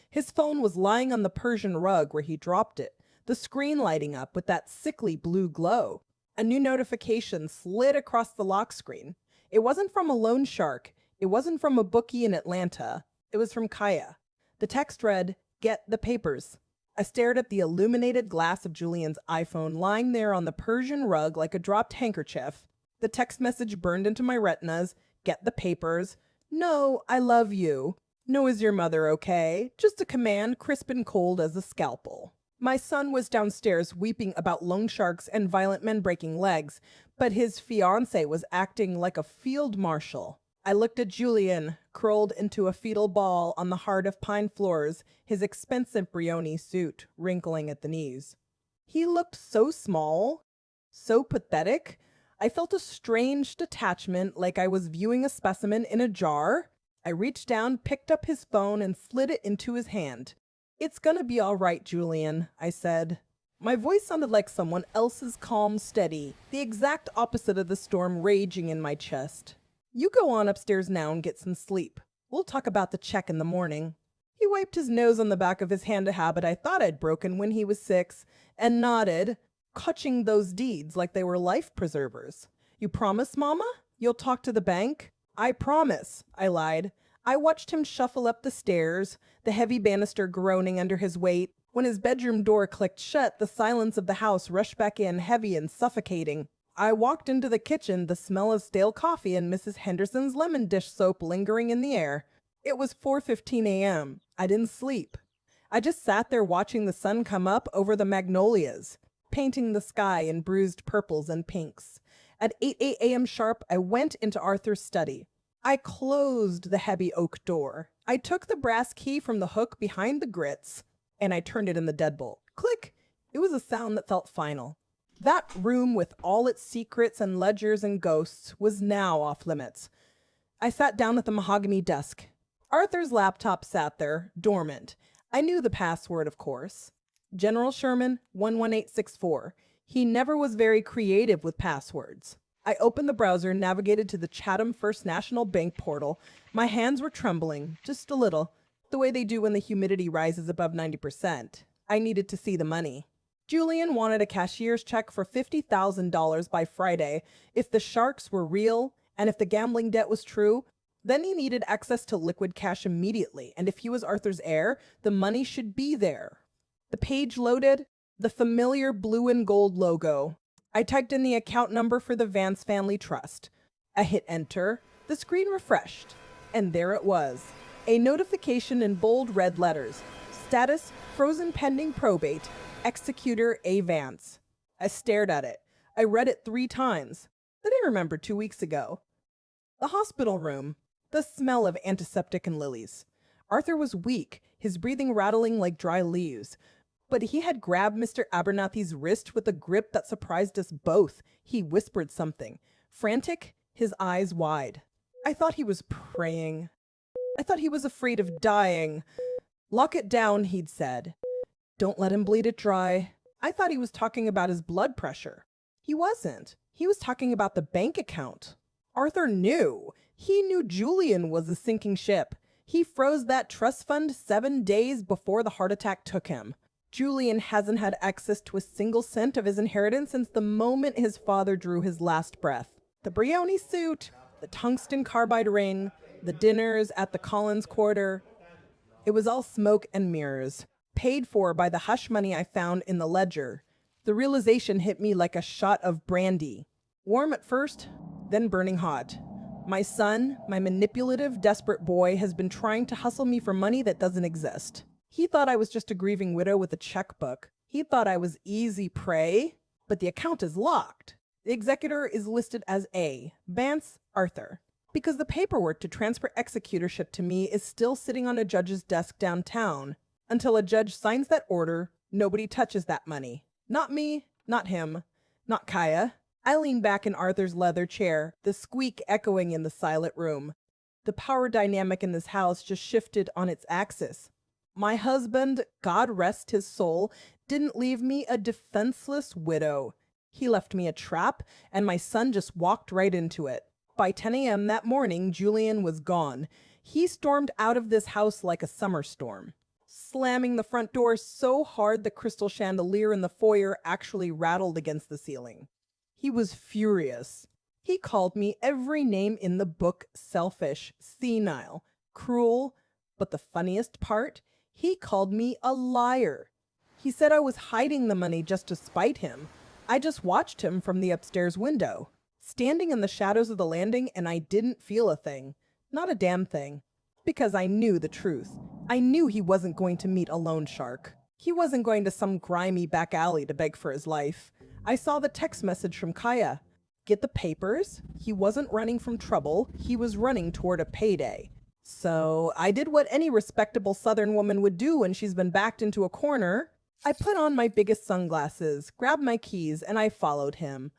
His phone was lying on the Persian rug where he dropped it, the screen lighting up with that sickly blue glow. A new notification slid across the lock screen. It wasn't from a loan shark. It wasn't from a bookie in Atlanta. It was from Kaya. The text read, "Get the papers." I stared at the illuminated glass of Julian's iPhone lying there on the Persian rug like a dropped handkerchief. The text message burned into my retinas. "Get the papers." "No, I love you." "No, is your mother okay?" Just a command, crisp and cold as a scalpel. My son was downstairs weeping about loan sharks and violent men breaking legs, but his fiancée was acting like a field marshal. I looked at Julian, curled into a fetal ball on the hard of pine floors, his expensive Brioni suit wrinkling at the knees. He looked so small, so pathetic. I felt a strange detachment, like I was viewing a specimen in a jar. I reached down, picked up his phone, and slid it into his hand. "It's gonna be all right, Julian," I said. My voice sounded like someone else's calm, steady, the exact opposite of the storm raging in my chest. "You go on upstairs now and get some sleep. We'll talk about the check in the morning." He wiped his nose on the back of his hand, a habit I thought I'd broken when he was 6, and nodded, clutching those deeds like they were life preservers. "You promise, Mama? You'll talk to the bank?" "I promise," I lied. I watched him shuffle up the stairs, the heavy banister groaning under his weight. When his bedroom door clicked shut, the silence of the house rushed back in, heavy and suffocating. I walked into the kitchen, the smell of stale coffee and Mrs. Henderson's lemon dish soap lingering in the air. It was 4:15 a.m. I didn't sleep. I just sat there watching the sun come up over the magnolias, painting the sky in bruised purples and pinks. At 8 a.m. sharp, I went into Arthur's study. I closed the heavy oak door. I took the brass key from the hook behind the grits, and I turned it in the deadbolt. Click! It was a sound that felt final. That room, with all its secrets and ledgers and ghosts, was now off limits. I sat down at the mahogany desk. Arthur's laptop sat there, dormant. I knew the password, of course. General Sherman 11864. He never was very creative with passwords. I opened the browser and navigated to the Chatham First National Bank portal. My hands were trembling, just a little, the way they do when the humidity rises above 90%. I needed to see the money. Julian wanted a cashier's check for $50,000 by Friday. If the sharks were real, and if the gambling debt was true, then he needed access to liquid cash immediately, and if he was Arthur's heir, the money should be there. The page loaded, the familiar blue and gold logo. I typed in the account number for the Vance Family Trust. I hit enter, the screen refreshed, and there it was. A notification in bold red letters. Status, frozen pending probate, executor A. Vance. I stared at it. I read it 3 times. Then I remembered 2 weeks ago. The hospital room. The smell of antiseptic and lilies. Arthur was weak, his breathing rattling like dry leaves. But he had grabbed Mr. Abernathy's wrist with a grip that surprised us both. He whispered something. Frantic, his eyes wide. I thought he was praying. I thought he was afraid of dying. "Lock it down," he'd said. "Don't let him bleed it dry." I thought he was talking about his blood pressure. He wasn't. He was talking about the bank account. Arthur knew. He knew Julian was a sinking ship. He froze that trust fund 7 days before the heart attack took him. Julian hasn't had access to a single cent of his inheritance since the moment his father drew his last breath. The Brioni suit, the tungsten carbide ring, the dinners at the Collins Quarter. It was all smoke and mirrors, paid for by the hush money I found in the ledger. The realization hit me like a shot of brandy. Warm at first, then burning hot. My son, my manipulative, desperate boy, has been trying to hustle me for money that doesn't exist. He thought I was just a grieving widow with a checkbook. He thought I was easy prey, but the account is locked. The executor is listed as A. Vance Arthur, because the paperwork to transfer executorship to me is still sitting on a judge's desk downtown. Until a judge signs that order, nobody touches that money. Not me, not him, not Kaya. I leaned back in Arthur's leather chair, the squeak echoing in the silent room. The power dynamic in this house just shifted on its axis. My husband, God rest his soul, didn't leave me a defenseless widow. He left me a trap, and my son just walked right into it. By 10 a.m. that morning, Julian was gone. He stormed out of this house like a summer storm, slamming the front door so hard the crystal chandelier in the foyer actually rattled against the ceiling. He was furious. He called me every name in the book: selfish, senile, cruel, but the funniest part, he called me a liar. He said I was hiding the money just to spite him. I just watched him from the upstairs window, standing in the shadows of the landing, and I didn't feel a thing. Not a damn thing. Because I knew the truth. I knew he wasn't going to meet a loan shark. He wasn't going to some grimy back alley to beg for his life. I saw the text message from Kaya. Get the papers? He wasn't running from trouble, he was running toward a payday. So I did what any respectable Southern woman would do when she's been backed into a corner. I put on my biggest sunglasses, grabbed my keys, and I followed him.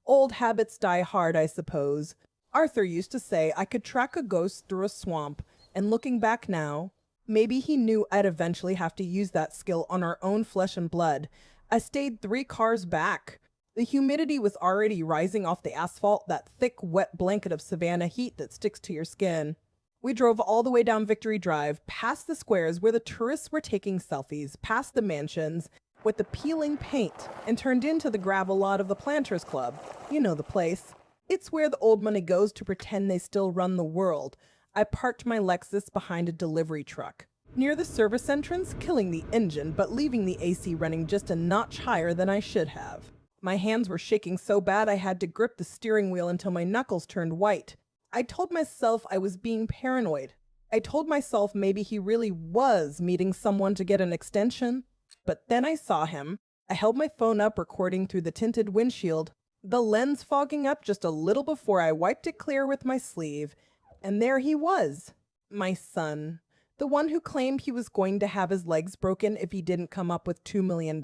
Old habits die hard, I suppose. Arthur used to say I could track a ghost through a swamp, and looking back now, maybe he knew I'd eventually have to use that skill on our own flesh and blood. I stayed 3 cars back. The humidity was already rising off the asphalt, that thick, wet blanket of Savannah heat that sticks to your skin. We drove all the way down Victory Drive, past the squares where the tourists were taking selfies, past the mansions with the peeling paint, and turned into the gravel lot of the Planters Club. You know the place. It's where the old money goes to pretend they still run the world. I parked my Lexus behind a delivery truck, near the service entrance, killing the engine but leaving the AC running just a notch higher than I should have. My hands were shaking so bad I had to grip the steering wheel until my knuckles turned white. I told myself I was being paranoid. I told myself maybe he really was meeting someone to get an extension. But then I saw him. I held my phone up, recording through the tinted windshield, the lens fogging up just a little before I wiped it clear with my sleeve. And there he was, my son, the one who claimed he was going to have his legs broken if he didn't come up with $2 million.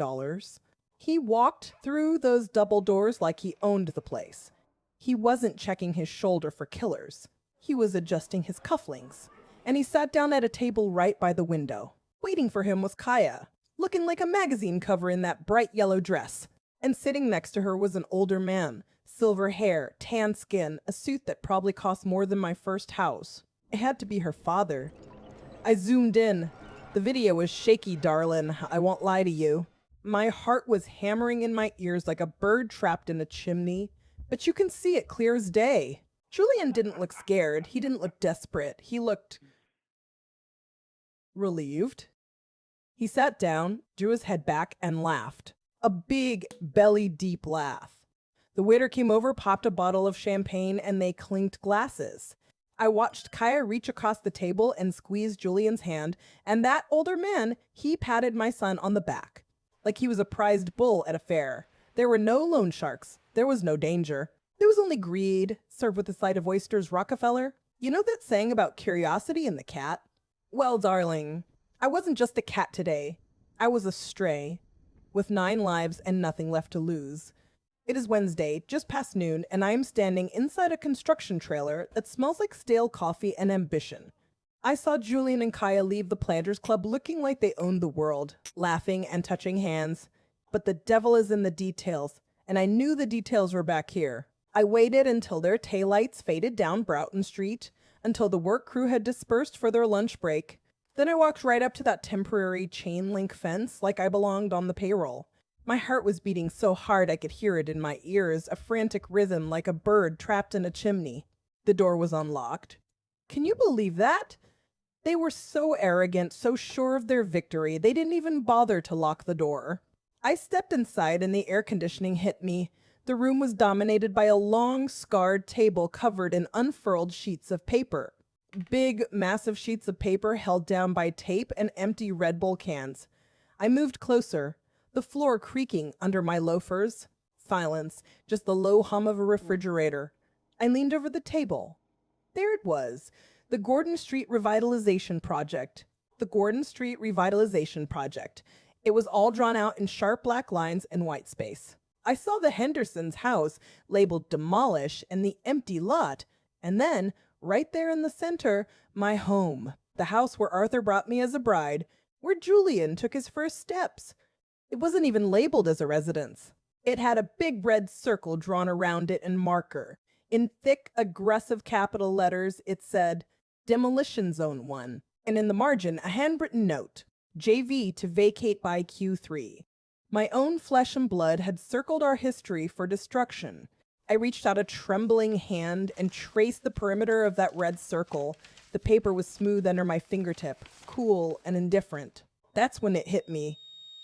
He walked through those double doors like he owned the place. He wasn't checking his shoulder for killers. He was adjusting his cufflinks. And he sat down at a table right by the window. Waiting for him was Kaya, looking like a magazine cover in that bright yellow dress. And sitting next to her was an older man, silver hair, tan skin, a suit that probably cost more than my first house. It had to be her father. I zoomed in. The video was shaky, darling, I won't lie to you. My heart was hammering in my ears like a bird trapped in a chimney. But you can see it clear as day. Julian didn't look scared. He didn't look desperate. He looked relieved. He sat down, drew his head back, and laughed. A big, belly-deep laugh. The waiter came over, popped a bottle of champagne, and they clinked glasses. I watched Kaya reach across the table and squeeze Julian's hand, and that older man, he patted my son on the back, like he was a prized bull at a fair. There were no loan sharks. There was no danger. There was only greed, served with a side of oysters, Rockefeller. You know that saying about curiosity and the cat? Well, darling, I wasn't just a cat today. I was a stray, with 9 lives and nothing left to lose. It is Wednesday, just past noon, and I am standing inside a construction trailer that smells like stale coffee and ambition. I saw Julian and Kaya leave the Planters Club looking like they owned the world, laughing and touching hands. But the devil is in the details, and I knew the details were back here. I waited until their taillights faded down Broughton Street, until the work crew had dispersed for their lunch break. Then I walked right up to that temporary chain link fence like I belonged on the payroll. My heart was beating so hard I could hear it in my ears, a frantic rhythm like a bird trapped in a chimney. The door was unlocked. Can you believe that? They were so arrogant, so sure of their victory, they didn't even bother to lock the door. I stepped inside and the air conditioning hit me. The room was dominated by a long, scarred table covered in unfurled sheets of paper. Big, massive sheets of paper held down by tape and empty Red Bull cans. I moved closer, the floor creaking under my loafers. Silence, just the low hum of a refrigerator. I leaned over the table. There it was, the Gordon Street Revitalization Project. The Gordon Street Revitalization Project. It was all drawn out in sharp black lines and white space. I saw the Hendersons' house labeled demolish and the empty lot, and then, right there in the center, my home, the house where Arthur brought me as a bride, where Julian took his first steps. It wasn't even labeled as a residence. It had a big red circle drawn around it in marker. In thick, aggressive capital letters, it said, Demolition Zone 1, and in the margin, a handwritten note, JV to vacate by Q3. My own flesh and blood had circled our history for destruction. I reached out a trembling hand and traced the perimeter of that red circle. The paper was smooth under my fingertip, cool and indifferent. That's when it hit me.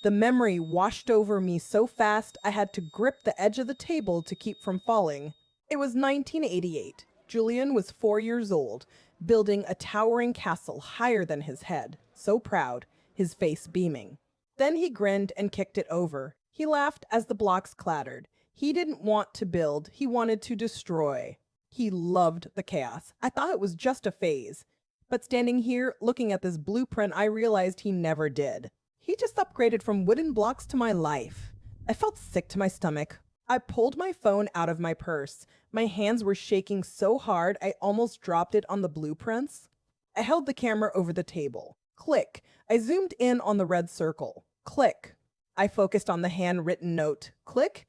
The memory washed over me so fast I had to grip the edge of the table to keep from falling. It was 1988. Julian was 4 years old, building a towering castle higher than his head, so proud, his face beaming. Then he grinned and kicked it over. He laughed as the blocks clattered. He didn't want to build, he wanted to destroy. He loved the chaos. I thought it was just a phase. But standing here, looking at this blueprint, I realized he never did. He just upgraded from wooden blocks to my life. I felt sick to my stomach. I pulled my phone out of my purse. My hands were shaking so hard I almost dropped it on the blueprints. I held the camera over the table. Click. I zoomed in on the red circle. Click. I focused on the handwritten note. Click.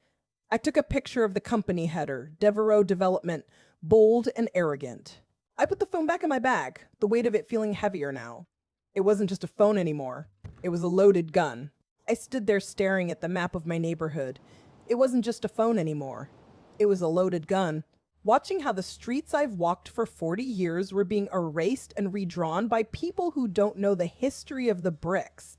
I took a picture of the company header, Devereaux Development, bold and arrogant. I put the phone back in my bag, the weight of it feeling heavier now. It wasn't just a phone anymore. It was a loaded gun. I stood there staring at the map of my neighborhood. It wasn't just a phone anymore. It was a loaded gun. Watching how the streets I've walked for 40 years were being erased and redrawn by people who don't know the history of the bricks.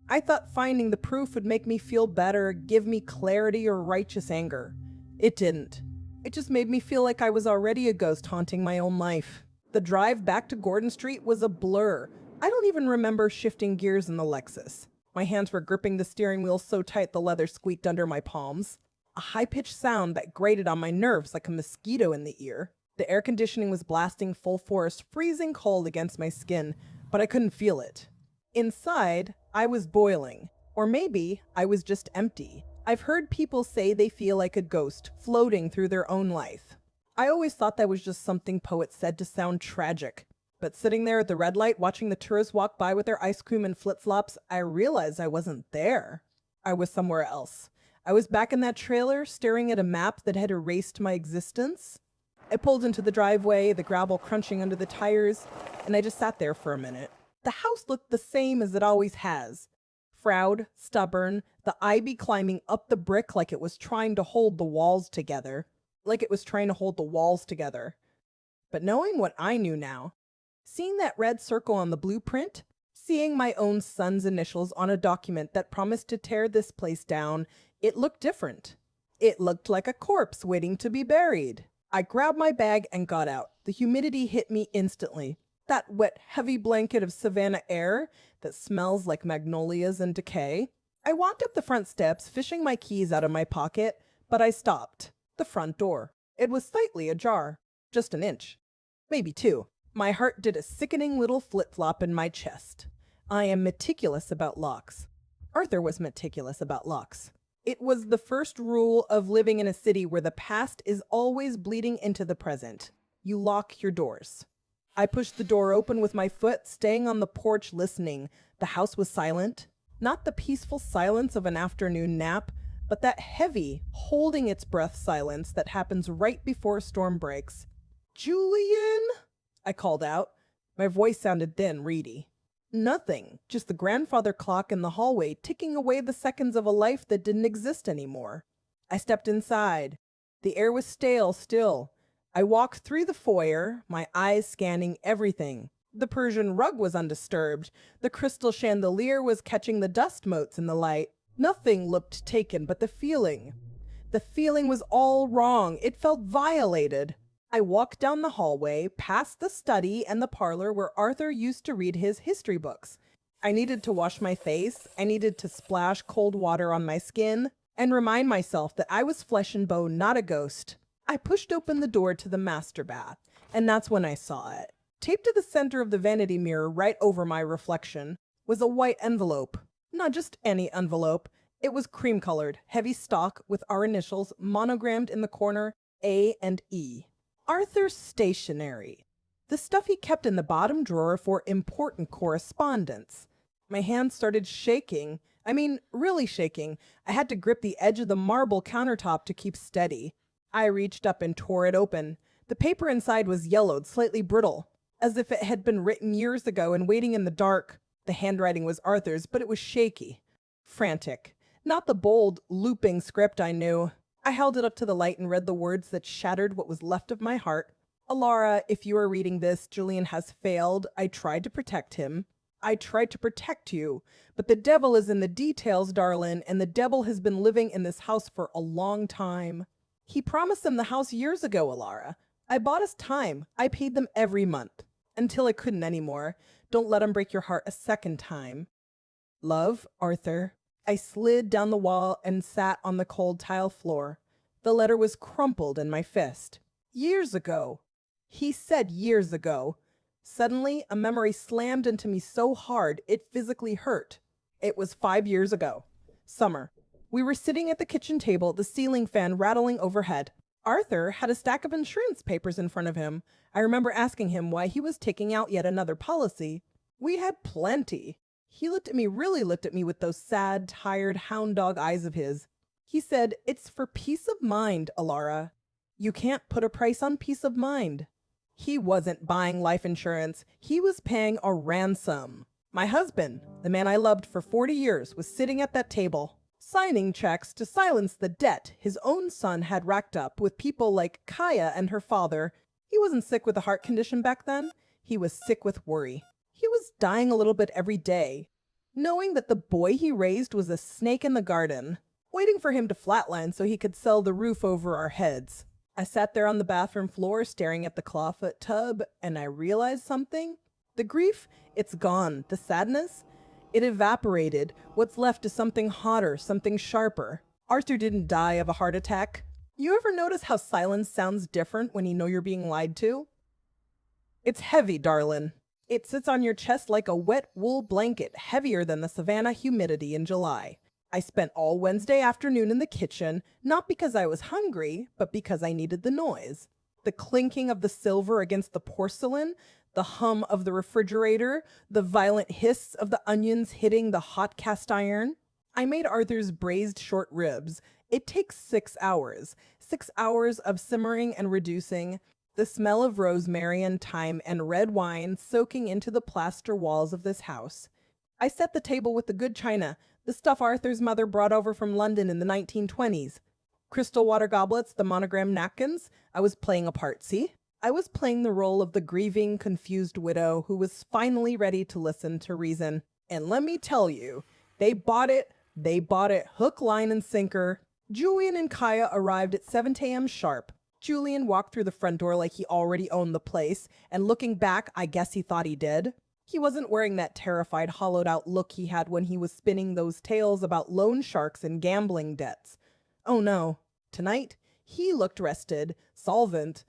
I thought finding the proof would make me feel better, give me clarity or righteous anger. It didn't. It just made me feel like I was already a ghost haunting my own life. The drive back to Gordon Street was a blur. I don't even remember shifting gears in the Lexus. My hands were gripping the steering wheel so tight the leather squeaked under my palms. A high-pitched sound that grated on my nerves like a mosquito in the ear. The air conditioning was blasting full force, freezing cold against my skin, but I couldn't feel it. Inside, I was boiling. Or maybe I was just empty. I've heard people say they feel like a ghost floating through their own life. I always thought that was just something poets said to sound tragic. But sitting there at the red light watching the tourists walk by with their ice cream and flip-flops, I realized I wasn't there. I was somewhere else. I was back in that trailer, staring at a map that had erased my existence. I pulled into the driveway, the gravel crunching under the tires, and I just sat there for a minute. The house looked the same as it always has. Proud, stubborn, the ivy climbing up the brick like it was trying to hold the walls together. But knowing what I knew now, seeing that red circle on the blueprint, seeing my own son's initials on a document that promised to tear this place down, it looked different. It looked like a corpse waiting to be buried. I grabbed my bag and got out. The humidity hit me instantly. That wet, heavy blanket of Savannah air that smells like magnolias and decay. I walked up the front steps, fishing my keys out of my pocket, but I stopped. The front door. It was slightly ajar. Just an inch. Maybe two. My heart did a sickening little flip-flop in my chest. I am meticulous about locks. Arthur was meticulous about locks. It was the first rule of living in a city where the past is always bleeding into the present. You lock your doors. I pushed the door open with my foot, staying on the porch listening. The house was silent. Not the peaceful silence of an afternoon nap, but that heavy, holding its breath silence that happens right before a storm breaks. "Julian?" I called out. My voice sounded thin, reedy. Nothing, just the grandfather clock in the hallway ticking away the seconds of a life that didn't exist anymore. I stepped inside. The air was stale still. I walked through the foyer, my eyes scanning everything. The Persian rug was undisturbed. The crystal chandelier was catching the dust motes in the light. Nothing looked taken but the feeling. The feeling was all wrong. It felt violated. I walked down the hallway, past the study and the parlor where Arthur used to read his history books. I needed to wash my face. I needed to splash cold water on my skin and remind myself that I was flesh and bone, not a ghost. I pushed open the door to the master bath, and that's when I saw it. Taped to the center of the vanity mirror right over my reflection was a white envelope. Not just any envelope. It was cream-colored, heavy stock with our initials monogrammed in the corner, A and E. Arthur's stationery. The stuff he kept in the bottom drawer for important correspondence. My hands started shaking. I mean, really shaking. I had to grip the edge of the marble countertop to keep steady. I reached up and tore it open. The paper inside was yellowed, slightly brittle, as if it had been written years ago and waiting in the dark. The handwriting was Arthur's, but it was shaky. Frantic. Not the bold, looping script I knew. I held it up to the light and read the words that shattered what was left of my heart. "Alara, if you are reading this, Julian has failed. I tried to protect him. I tried to protect you. But the devil is in the details, darling, and the devil has been living in this house for a long time. He promised them the house years ago, Alara. I bought us time. I paid them every month. Until I couldn't anymore. Don't let him break your heart a second time. Love, Arthur." I slid down the wall and sat on the cold tile floor. The letter was crumpled in my fist. Years ago. He said years ago. Suddenly, a memory slammed into me so hard it physically hurt. It was 5 years ago. Summer. We were sitting at the kitchen table, the ceiling fan rattling overhead. Arthur had a stack of insurance papers in front of him. I remember asking him why he was taking out yet another policy. We had plenty. He really looked at me with those sad, tired, hound dog eyes of his. He said, "It's for peace of mind, Alara. You can't put a price on peace of mind." He wasn't buying life insurance. He was paying a ransom. My husband, the man I loved for 40 years, was sitting at that table, signing checks to silence the debt his own son had racked up with people like Kaya and her father. He wasn't sick with a heart condition back then. He was sick with worry. He was dying a little bit every day, knowing that the boy he raised was a snake in the garden, waiting for him to flatline so he could sell the roof over our heads. I sat there on the bathroom floor staring at the clawfoot tub, and I realized something. The grief, it's gone. The sadness, it evaporated. What's left is something hotter, something sharper. Arthur didn't die of a heart attack. You ever notice how silence sounds different when you know you're being lied to? It's heavy, darlin'. It sits on your chest like a wet wool blanket, heavier than the Savannah humidity in July. I spent all Wednesday afternoon in the kitchen, not because I was hungry, but because I needed the noise. The clinking of the silver against the porcelain, the hum of the refrigerator, the violent hiss of the onions hitting the hot cast iron. I made Arthur's braised short ribs. It takes 6 hours. 6 hours of simmering and reducing, the smell of rosemary and thyme and red wine soaking into the plaster walls of this house. I set the table with the good china, the stuff Arthur's mother brought over from London in the 1920s. Crystal water goblets, the monogram napkins. I was playing a part, see? I was playing the role of the grieving, confused widow who was finally ready to listen to reason. And let me tell you, they bought it hook, line, and sinker. Julian and Kaya arrived at 7 a.m. sharp. Julian walked through the front door like he already owned the place, and looking back, I guess he thought he did. He wasn't wearing that terrified, hollowed-out look he had when he was spinning those tales about loan sharks and gambling debts. Oh no. Tonight, he looked rested, solvent.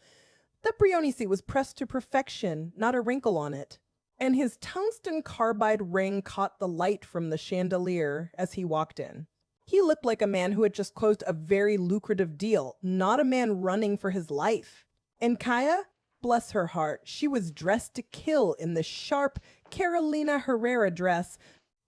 That brioni seat was pressed to perfection, not a wrinkle on it. And his tungsten carbide ring caught the light from the chandelier as he walked in. He looked like a man who had just closed a very lucrative deal, not a man running for his life. And Kaya? Bless her heart, she was dressed to kill in the sharp Carolina Herrera dress,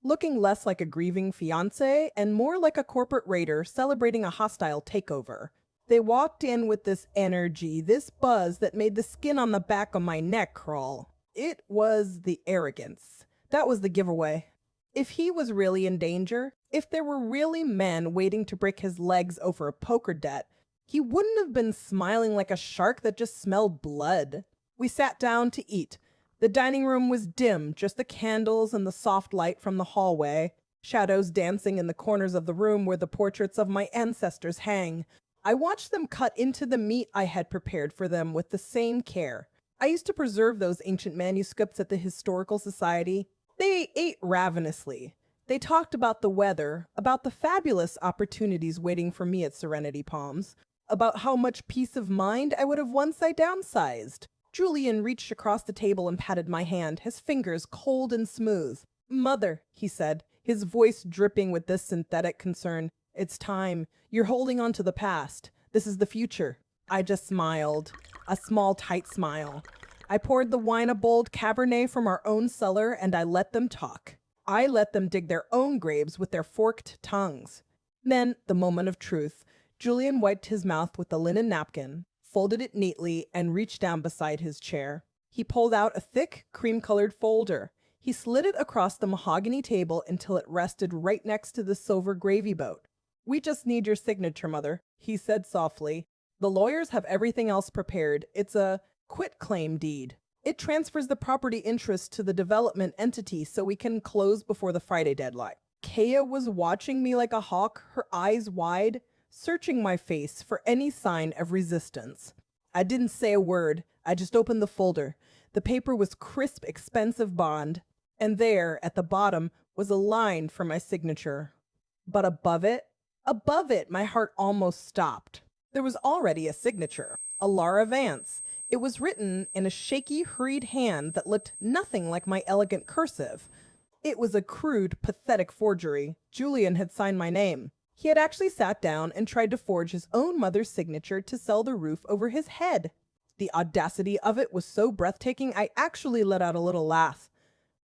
looking less like a grieving fiancé and more like a corporate raider celebrating a hostile takeover. They walked in with this energy, this buzz that made the skin on the back of my neck crawl. It was the arrogance. That was the giveaway. If he was really in danger, if there were really men waiting to break his legs over a poker debt, he wouldn't have been smiling like a shark that just smelled blood. We sat down to eat. The dining room was dim, just the candles and the soft light from the hallway, shadows dancing in the corners of the room where the portraits of my ancestors hang. I watched them cut into the meat I had prepared for them with the same care. I used to preserve those ancient manuscripts at the Historical Society. They ate ravenously. They talked about the weather, about the fabulous opportunities waiting for me at Serenity Palms, about how much peace of mind I would have once I downsized. Julian reached across the table and patted my hand, his fingers cold and smooth. "Mother," he said, his voice dripping with this synthetic concern, "it's time. You're holding on to the past. This is the future." I just smiled, a small, tight smile. I poured the wine a bold Cabernet from our own cellar, and I let them talk. I let them dig their own graves with their forked tongues. Then, the moment of truth, Julian wiped his mouth with the linen napkin, folded it neatly, and reached down beside his chair. He pulled out a thick, cream-colored folder. He slid it across the mahogany table until it rested right next to the silver gravy boat. "We just need your signature, Mother," he said softly. "The lawyers have everything else prepared. It's a quitclaim deed. It transfers the property interest to the development entity so we can close before the Friday deadline." Kaya was watching me like a hawk, her eyes wide, searching my face for any sign of resistance. I didn't say a word. I just opened the folder. The paper was crisp, expensive bond, and there, at the bottom, was a line for my signature. But above it, my heart almost stopped. There was already a signature, Alara Vance. It was written in a shaky, hurried hand that looked nothing like my elegant cursive. It was a crude, pathetic forgery. Julian had signed my name. He had actually sat down and tried to forge his own mother's signature to sell the roof over his head. The audacity of it was so breathtaking, I actually let out a little laugh.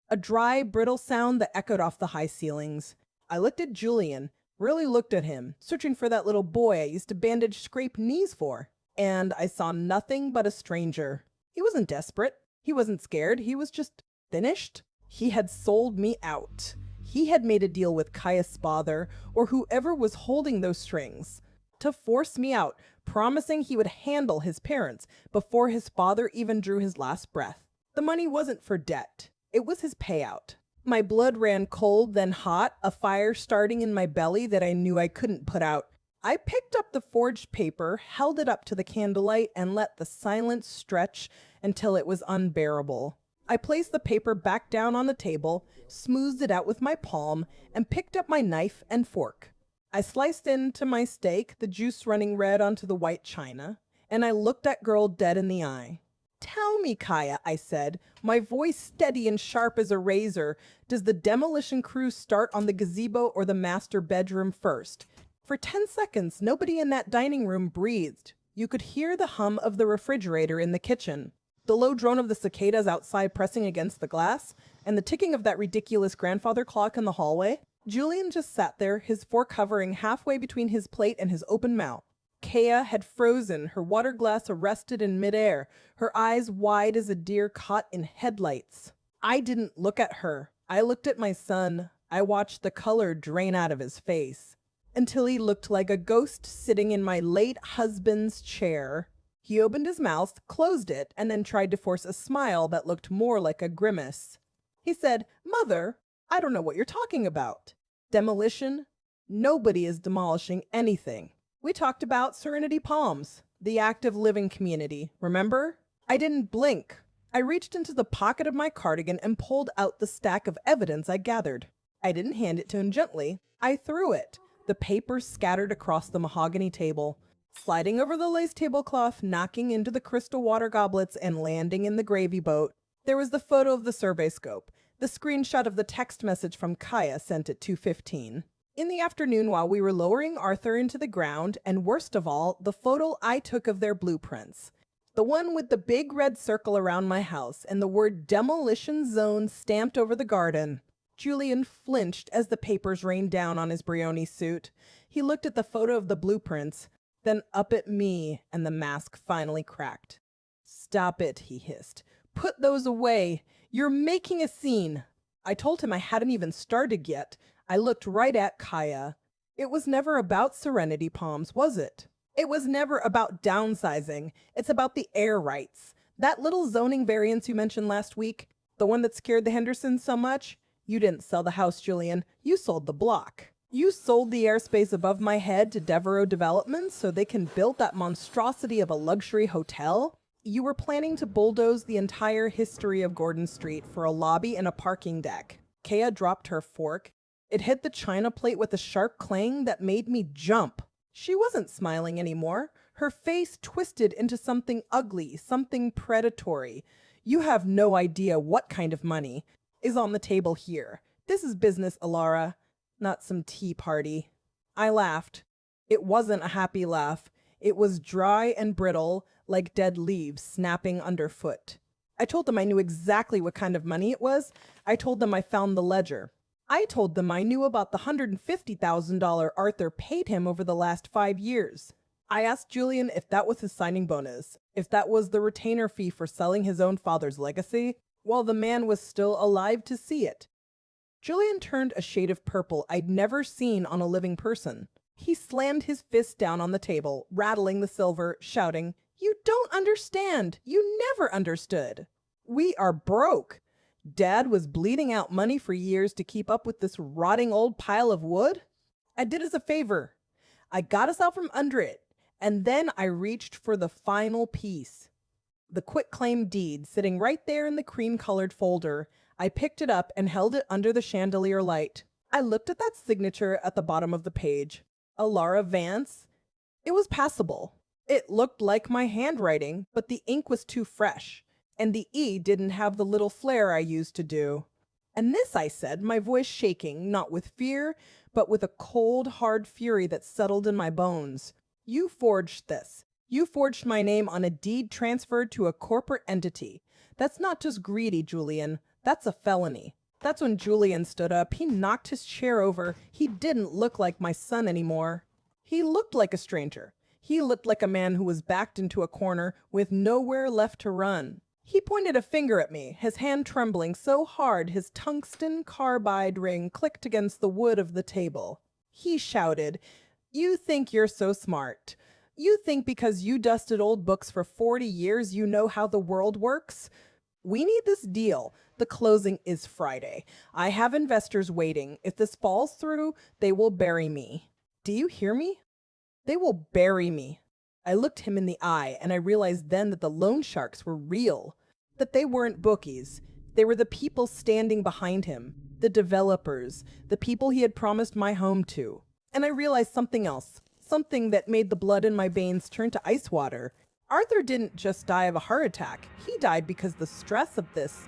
A dry, brittle sound that echoed off the high ceilings. I looked at Julian, really looked at him, searching for that little boy I used to bandage scraped knees for. And I saw nothing but a stranger. He wasn't desperate. He wasn't scared. He was just finished. He had sold me out. He had made a deal with Caius' father, or whoever was holding those strings, to force me out, promising he would handle his parents before his father even drew his last breath. The money wasn't for debt. It was his payout. My blood ran cold, then hot, a fire starting in my belly that I knew I couldn't put out. I picked up the forged paper, held it up to the candlelight, and let the silence stretch until it was unbearable. I placed the paper back down on the table, smoothed it out with my palm, and picked up my knife and fork. I sliced into my steak, the juice running red onto the white china, and I looked that girl dead in the eye. "Tell me, Kaya," I said, my voice steady and sharp as a razor, "does the demolition crew start on the gazebo or the master bedroom first?" For 10 seconds, nobody in that dining room breathed. You could hear the hum of the refrigerator in the kitchen, the low drone of the cicadas outside pressing against the glass, and the ticking of that ridiculous grandfather clock in the hallway. Julian just sat there, his fork hovering halfway between his plate and his open mouth. Kaya had frozen, her water glass arrested in midair, her eyes wide as a deer caught in headlights. I didn't look at her. I looked at my son. I watched the color drain out of his face until he looked like a ghost sitting in my late husband's chair. He opened his mouth, closed it, and then tried to force a smile that looked more like a grimace. He said, "Mother, I don't know what you're talking about. Demolition? Nobody is demolishing anything. We talked about Serenity Palms, the active living community, remember?" I didn't blink. I reached into the pocket of my cardigan and pulled out the stack of evidence I gathered. I didn't hand it to him gently. I threw it. The papers scattered across the mahogany table, sliding over the lace tablecloth, knocking into the crystal water goblets, and landing in the gravy boat. There was the photo of the survey scope, the screenshot of the text message from Kaya sent at 2:15. In the afternoon while we were lowering Arthur into the ground, and worst of all, the photo I took of their blueprints. The one with the big red circle around my house and the word demolition zone stamped over the garden. Julian flinched as the papers rained down on his Brioni suit. He looked at the photo of the blueprints, then up at me, and the mask finally cracked. "Stop it," he hissed. "Put those away. You're making a scene." I told him I hadn't even started yet. I looked right at Kaya. It was never about Serenity Palms, was it? It was never about downsizing. It's about the air rights. That little zoning variance you mentioned last week, the one that scared the Hendersons so much? You didn't sell the house, Julian. You sold the block. You sold the airspace above my head to Devereaux Developments so they can build that monstrosity of a luxury hotel? You were planning to bulldoze the entire history of Gordon Street for a lobby and a parking deck. Kaya dropped her fork. It hit the china plate with a sharp clang that made me jump. She wasn't smiling anymore. Her face twisted into something ugly, something predatory. "You have no idea what kind of money is on the table here. This is business, Alara, not some tea party." I laughed. It wasn't a happy laugh. It was dry and brittle, like dead leaves snapping underfoot. I told them I knew exactly what kind of money it was. I told them I found the ledger. I told them I knew about the $150,000 Arthur paid him over the last 5 years. I asked Julian if that was his signing bonus, if that was the retainer fee for selling his own father's legacy, while the man was still alive to see it. Julian turned a shade of purple I'd never seen on a living person. He slammed his fist down on the table, rattling the silver, shouting, "You don't understand! You never understood! We are broke! Dad was bleeding out money for years to keep up with this rotting old pile of wood. I did us a favor. I got us out from under it, and then I reached for the final piece. The quitclaim deed sitting right there in the cream-colored folder. I picked it up and held it under the chandelier light. I looked at that signature at the bottom of the page. Alara Vance. It was passable. It looked like my handwriting, but the ink was too fresh, and the E didn't have the little flair I used to do. And this, I said, my voice shaking, not with fear, but with a cold, hard fury that settled in my bones. You forged this. You forged my name on a deed transferred to a corporate entity. That's not just greedy, Julian. That's a felony. That's when Julian stood up. He knocked his chair over. He didn't look like my son anymore. He looked like a stranger. He looked like a man who was backed into a corner with nowhere left to run. He pointed a finger at me, his hand trembling so hard his tungsten carbide ring clicked against the wood of the table. He shouted, "You think you're so smart. You think because you dusted old books for 40 years you know how the world works? We need this deal. The closing is Friday. I have investors waiting. If this falls through, they will bury me. Do you hear me? They will bury me." I looked him in the eye, and I realized then that the loan sharks were real, that they weren't bookies. They were the people standing behind him, the developers, the people he had promised my home to. And I realized something else, something that made the blood in my veins turn to ice water. Arthur didn't just die of a heart attack. He died because the stress of this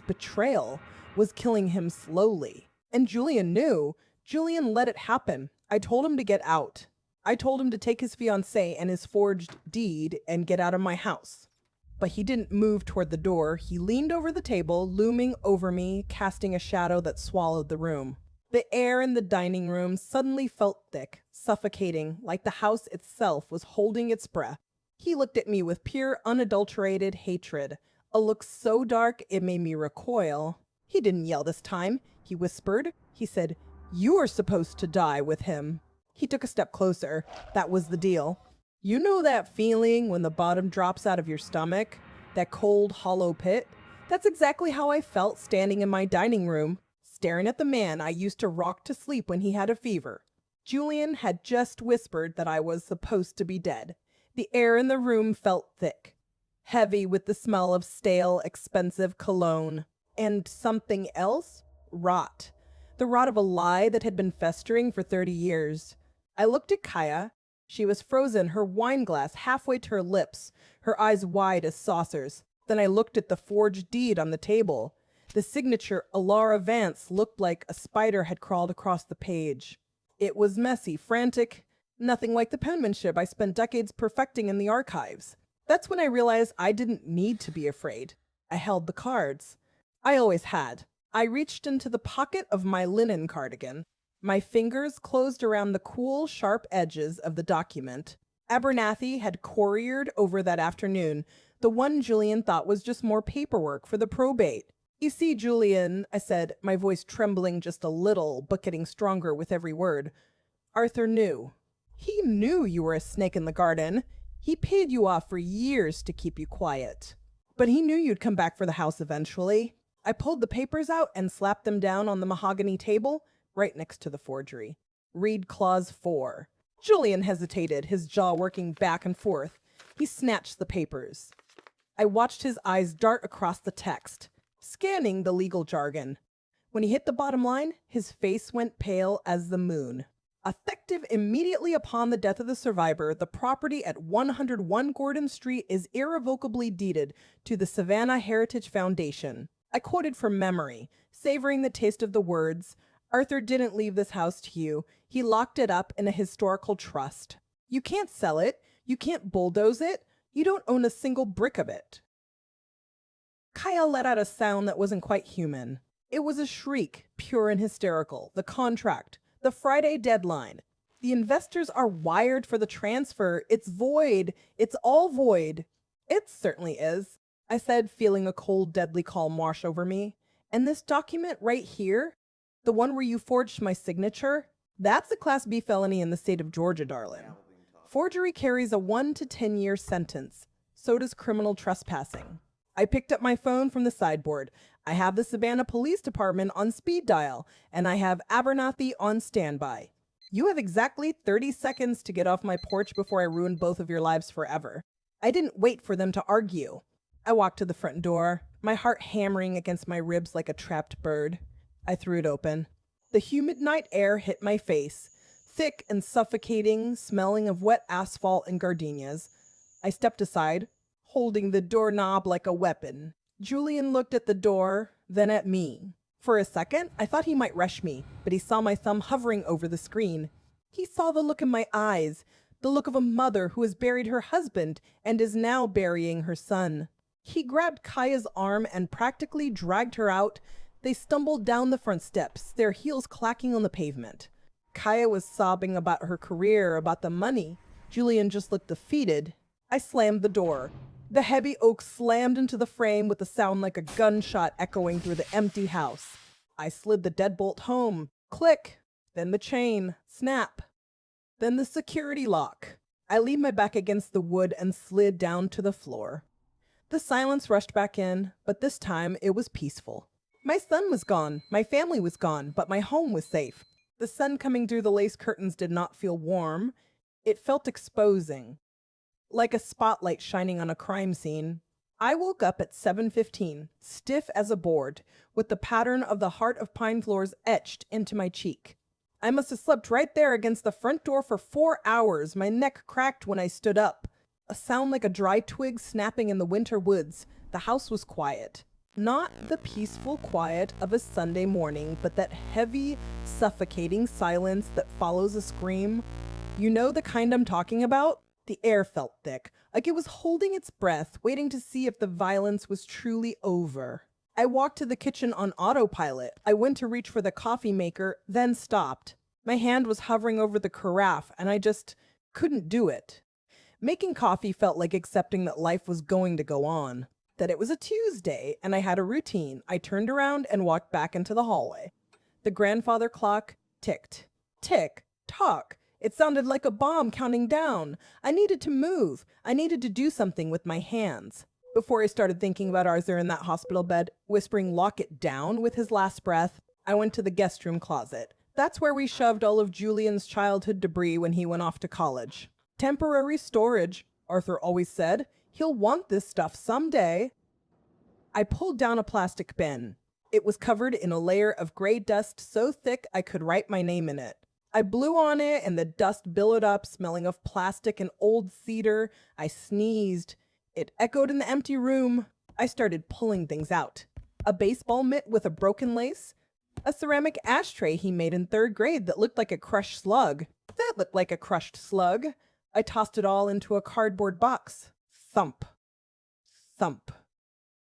betrayal was killing him slowly. And Julian knew. Julian let it happen. I told him to get out. I told him to take his fiancée and his forged deed and get out of my house. But he didn't move toward the door. He leaned over the table, looming over me, casting a shadow that swallowed the room. The air in the dining room suddenly felt thick, suffocating, like the house itself was holding its breath. He looked at me with pure, unadulterated hatred, a look so dark it made me recoil. He didn't yell this time. He whispered. He said, "You are supposed to die with him." He took a step closer. That was the deal. You know that feeling when the bottom drops out of your stomach? That cold, hollow pit? That's exactly how I felt standing in my dining room, staring at the man I used to rock to sleep when he had a fever. Julian had just whispered that I was supposed to be dead. The air in the room felt thick, heavy with the smell of stale, expensive cologne. And something else? Rot. The rot of a lie that had been festering for 30 years. I looked at Kaya. She was frozen, her wine glass halfway to her lips, her eyes wide as saucers. Then I looked at the forged deed on the table. The signature Alara Vance looked like a spider had crawled across the page. It was messy, frantic, nothing like the penmanship I spent decades perfecting in the archives. That's when I realized I didn't need to be afraid. I held the cards. I always had. I reached into the pocket of my linen cardigan. My fingers closed around the cool, sharp edges of the document Abernathy had couriered over that afternoon, the one Julian thought was just more paperwork for the probate. "You see, Julian," I said, my voice trembling just a little, but getting stronger with every word, "Arthur knew. He knew you were a snake in the garden. He paid you off for years to keep you quiet. But he knew you'd come back for the house eventually." I pulled the papers out and slapped them down on the mahogany table, right next to the forgery. "Read Clause 4. Julian hesitated, his jaw working back and forth. He snatched the papers. I watched his eyes dart across the text, scanning the legal jargon. When he hit the bottom line, his face went pale as the moon. "Effective immediately upon the death of the survivor, the property at 101 Gordon Street is irrevocably deeded to the Savannah Heritage Foundation." I quoted from memory, savoring the taste of the words. "Arthur didn't leave this house to you. He locked it up in a historical trust. You can't sell it. You can't bulldoze it. You don't own a single brick of it." Kaya let out a sound that wasn't quite human. It was a shriek, pure and hysterical. The contract. The Friday deadline. The investors are wired for the transfer. It's void. It's all void. "It certainly is," I said, feeling a cold, deadly calm wash over me. "And this document right here? The one where you forged my signature? That's a Class B felony in the state of Georgia, darling. Forgery carries a 1 to 10-year sentence. So does criminal trespassing." I picked up my phone from the sideboard. I have the Savannah Police Department on speed dial, and I have Abernathy on standby. "You have exactly 30 seconds to get off my porch before I ruin both of your lives forever." I didn't wait for them to argue. I walked to the front door, my heart hammering against my ribs like a trapped bird. I threw it open. The humid night air hit my face, thick and suffocating, smelling of wet asphalt and gardenias. I stepped aside, holding the doorknob like a weapon. Julian looked at the door, then at me. For a second, I thought he might rush me, but he saw my thumb hovering over the screen. He saw the look in my eyes, the look of a mother who has buried her husband and is now burying her son. He grabbed Kaya's arm and practically dragged her out. They stumbled down the front steps, their heels clacking on the pavement. Kaya was sobbing about her career, about the money. Julian just looked defeated. I slammed the door. The heavy oak slammed into the frame with a sound like a gunshot echoing through the empty house. I slid the deadbolt home. Click. Then the chain. Snap. Then the security lock. I leaned my back against the wood and slid down to the floor. The silence rushed back in, but this time it was peaceful. My son was gone, my family was gone, but my home was safe. The sun coming through the lace curtains did not feel warm. It felt exposing, like a spotlight shining on a crime scene. I woke up at 7:15, stiff as a board, with the pattern of the heart of pine floors etched into my cheek. I must have slept right there against the front door for 4 hours. My neck cracked when I stood up. A sound like a dry twig snapping in the winter woods. The house was quiet. Not the peaceful quiet of a Sunday morning, but that heavy, suffocating silence that follows a scream. You know the kind I'm talking about? The air felt thick, like it was holding its breath, waiting to see if the violence was truly over. I walked to the kitchen on autopilot. I went to reach for the coffee maker, then stopped. My hand was hovering over the carafe, and I just couldn't do it. Making coffee felt like accepting that life was going to go on, that it was a Tuesday, and I had a routine. I turned around and walked back into the hallway. The grandfather clock ticked. Tick, tock. It sounded like a bomb counting down. I needed to move. I needed to do something with my hands. Before I started thinking about Arthur in that hospital bed, whispering "lock it down" with his last breath, I went to the guest room closet. That's where we shoved all of Julian's childhood debris when he went off to college. Temporary storage, Arthur always said. He'll want this stuff someday. I pulled down a plastic bin. It was covered in a layer of gray dust so thick I could write my name in it. I blew on it and the dust billowed up, smelling of plastic and old cedar. I sneezed. It echoed in the empty room. I started pulling things out. A baseball mitt with a broken lace. A ceramic ashtray he made in 3rd grade that looked like a crushed slug. That looked like a crushed slug. I tossed it all into a cardboard box. Thump. Thump.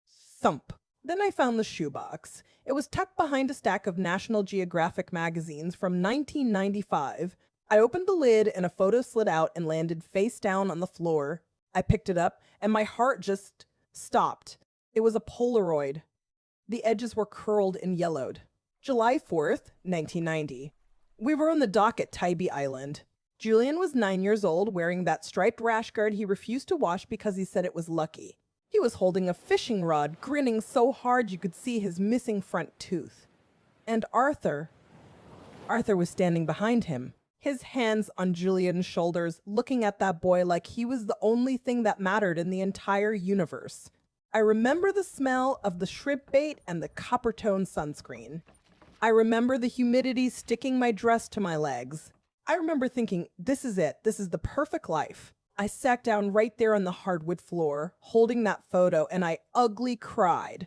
Thump. Then I found the shoebox. It was tucked behind a stack of National Geographic magazines from 1995. I opened the lid and a photo slid out and landed face down on the floor. I picked it up and my heart just stopped. It was a Polaroid. The edges were curled and yellowed. July 4th, 1990. We were on the dock at Tybee Island. Julian was 9 years old, wearing that striped rash guard he refused to wash because he said it was lucky. He was holding a fishing rod, grinning so hard you could see his missing front tooth. And Arthur was standing behind him, his hands on Julian's shoulders, looking at that boy like he was the only thing that mattered in the entire universe. I remember the smell of the shrimp bait and the copper-tone sunscreen. I remember the humidity sticking my dress to my legs. I remember thinking, this is it. This is the perfect life. I sat down right there on the hardwood floor, holding that photo, and I ugly cried.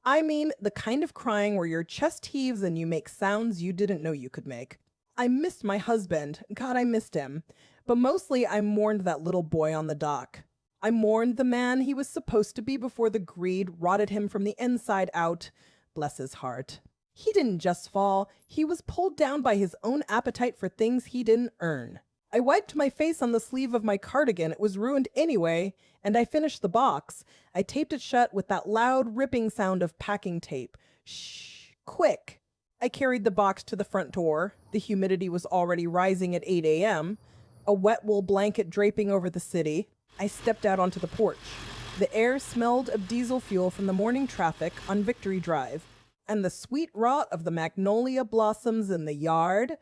I mean, the kind of crying where your chest heaves and you make sounds you didn't know you could make. I missed my husband. God, I missed him. But mostly I mourned that little boy on the dock. I mourned the man he was supposed to be before the greed rotted him from the inside out. Bless his heart. He didn't just fall. He was pulled down by his own appetite for things he didn't earn. I wiped my face on the sleeve of my cardigan. It was ruined anyway, and I finished the box. I taped it shut with that loud ripping sound of packing tape. Shh, quick. I carried the box to the front door. The humidity was already rising at 8 a.m., a wet wool blanket draping over the city. I stepped out onto the porch. The air smelled of diesel fuel from the morning traffic on Victory Drive, and the sweet rot of the magnolia blossoms in the yard.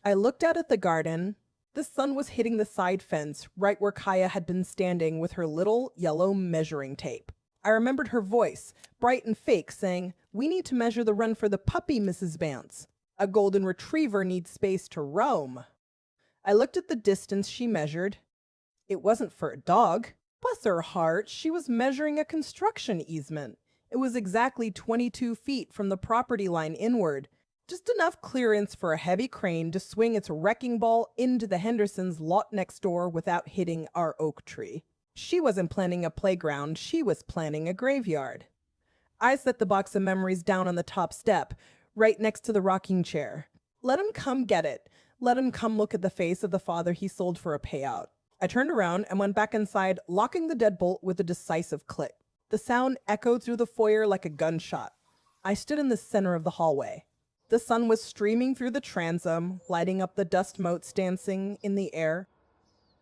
I looked out at the garden. The sun was hitting the side fence right where Kaya had been standing with her little yellow measuring tape. I remembered her voice, bright and fake, saying, "We need to measure the run for the puppy, Mrs. Vance. A golden retriever needs space to roam." I looked at the distance she measured. It wasn't for a dog. Bless her heart, she was measuring a construction easement. It was exactly 22 feet from the property line inward, just enough clearance for a heavy crane to swing its wrecking ball into the Hendersons' lot next door without hitting our oak tree. She wasn't planning a playground, she was planning a graveyard. I set the box of memories down on the top step, right next to the rocking chair. Let him come get it. Let him come look at the face of the father he sold for a payout. I turned around and went back inside, locking the deadbolt with a decisive click. The sound echoed through the foyer like a gunshot. I stood in the center of the hallway. The sun was streaming through the transom, lighting up the dust motes dancing in the air.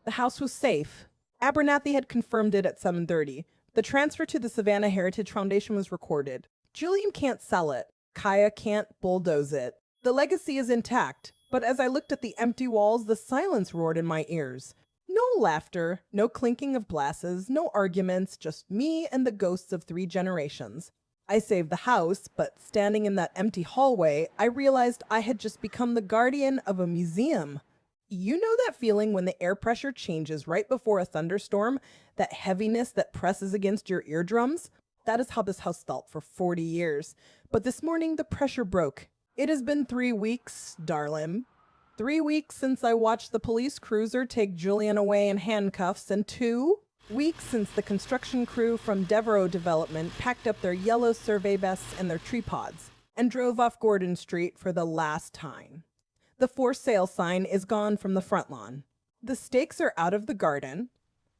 The house was safe. Abernathy had confirmed it at 7:30. The transfer to the Savannah Heritage Foundation was recorded. Julian can't sell it. Kaya can't bulldoze it. The legacy is intact, but as I looked at the empty walls, the silence roared in my ears. No laughter, no clinking of glasses, no arguments, just me and the ghosts of 3 generations. I saved the house, but standing in that empty hallway, I realized I had just become the guardian of a museum. You know that feeling when the air pressure changes right before a thunderstorm? That heaviness that presses against your eardrums? That is how this house felt for 40 years. But this morning, the pressure broke. It has been 3 weeks, darling. 3 weeks since I watched the police cruiser take Julian away in handcuffs, and 2 weeks since the construction crew from Devereaux Development packed up their yellow survey vests and their tripods and drove off Gordon Street for the last time. The for sale sign is gone from the front lawn. The stakes are out of the garden.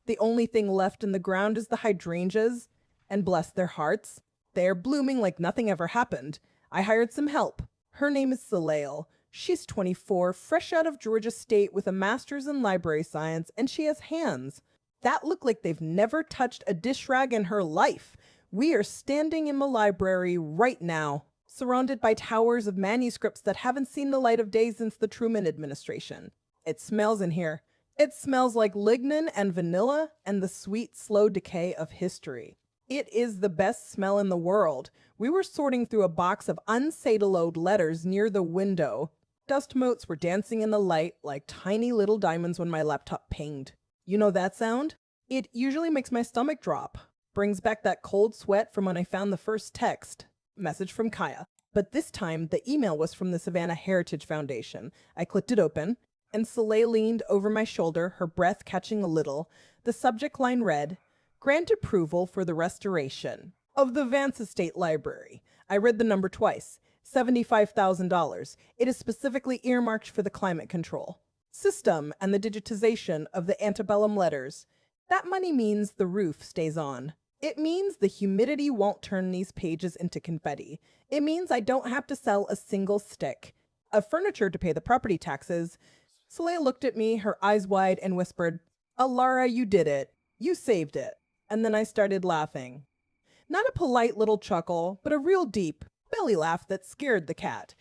The only thing left in the ground is the hydrangeas, and bless their hearts, they are blooming like nothing ever happened. I hired some help. Her name is Soleil. She's 24, fresh out of Georgia State with a master's in library science, and she has hands that look like they've never touched a dish rag in her life. We are standing in the library right now, surrounded by towers of manuscripts that haven't seen the light of day since the Truman administration. It smells in here. It smells like lignin and vanilla and the sweet, slow decay of history. It is the best smell in the world. We were sorting through a box of unsataloed letters near the window. Dust motes were dancing in the light like tiny little diamonds when my laptop pinged. You know that sound? It usually makes my stomach drop. Brings back that cold sweat from when I found the first text. Message from Kaya. But this time, the email was from the Savannah Heritage Foundation. I clicked it open, and Soleil leaned over my shoulder, her breath catching a little. The subject line read, "Grant approval for the restoration of the Vance Estate Library." I read the number twice. $75,000. It is specifically earmarked for the climate control system and the digitization of the antebellum letters. That money means the roof stays on. It means the humidity won't turn these pages into confetti. It means I don't have to sell a single stick of furniture to pay the property taxes. Soleil looked at me, her eyes wide, and whispered, "Alara, you did it. You saved it." And then I started laughing. Not a polite little chuckle, but a real deep belly laugh that scared the cat.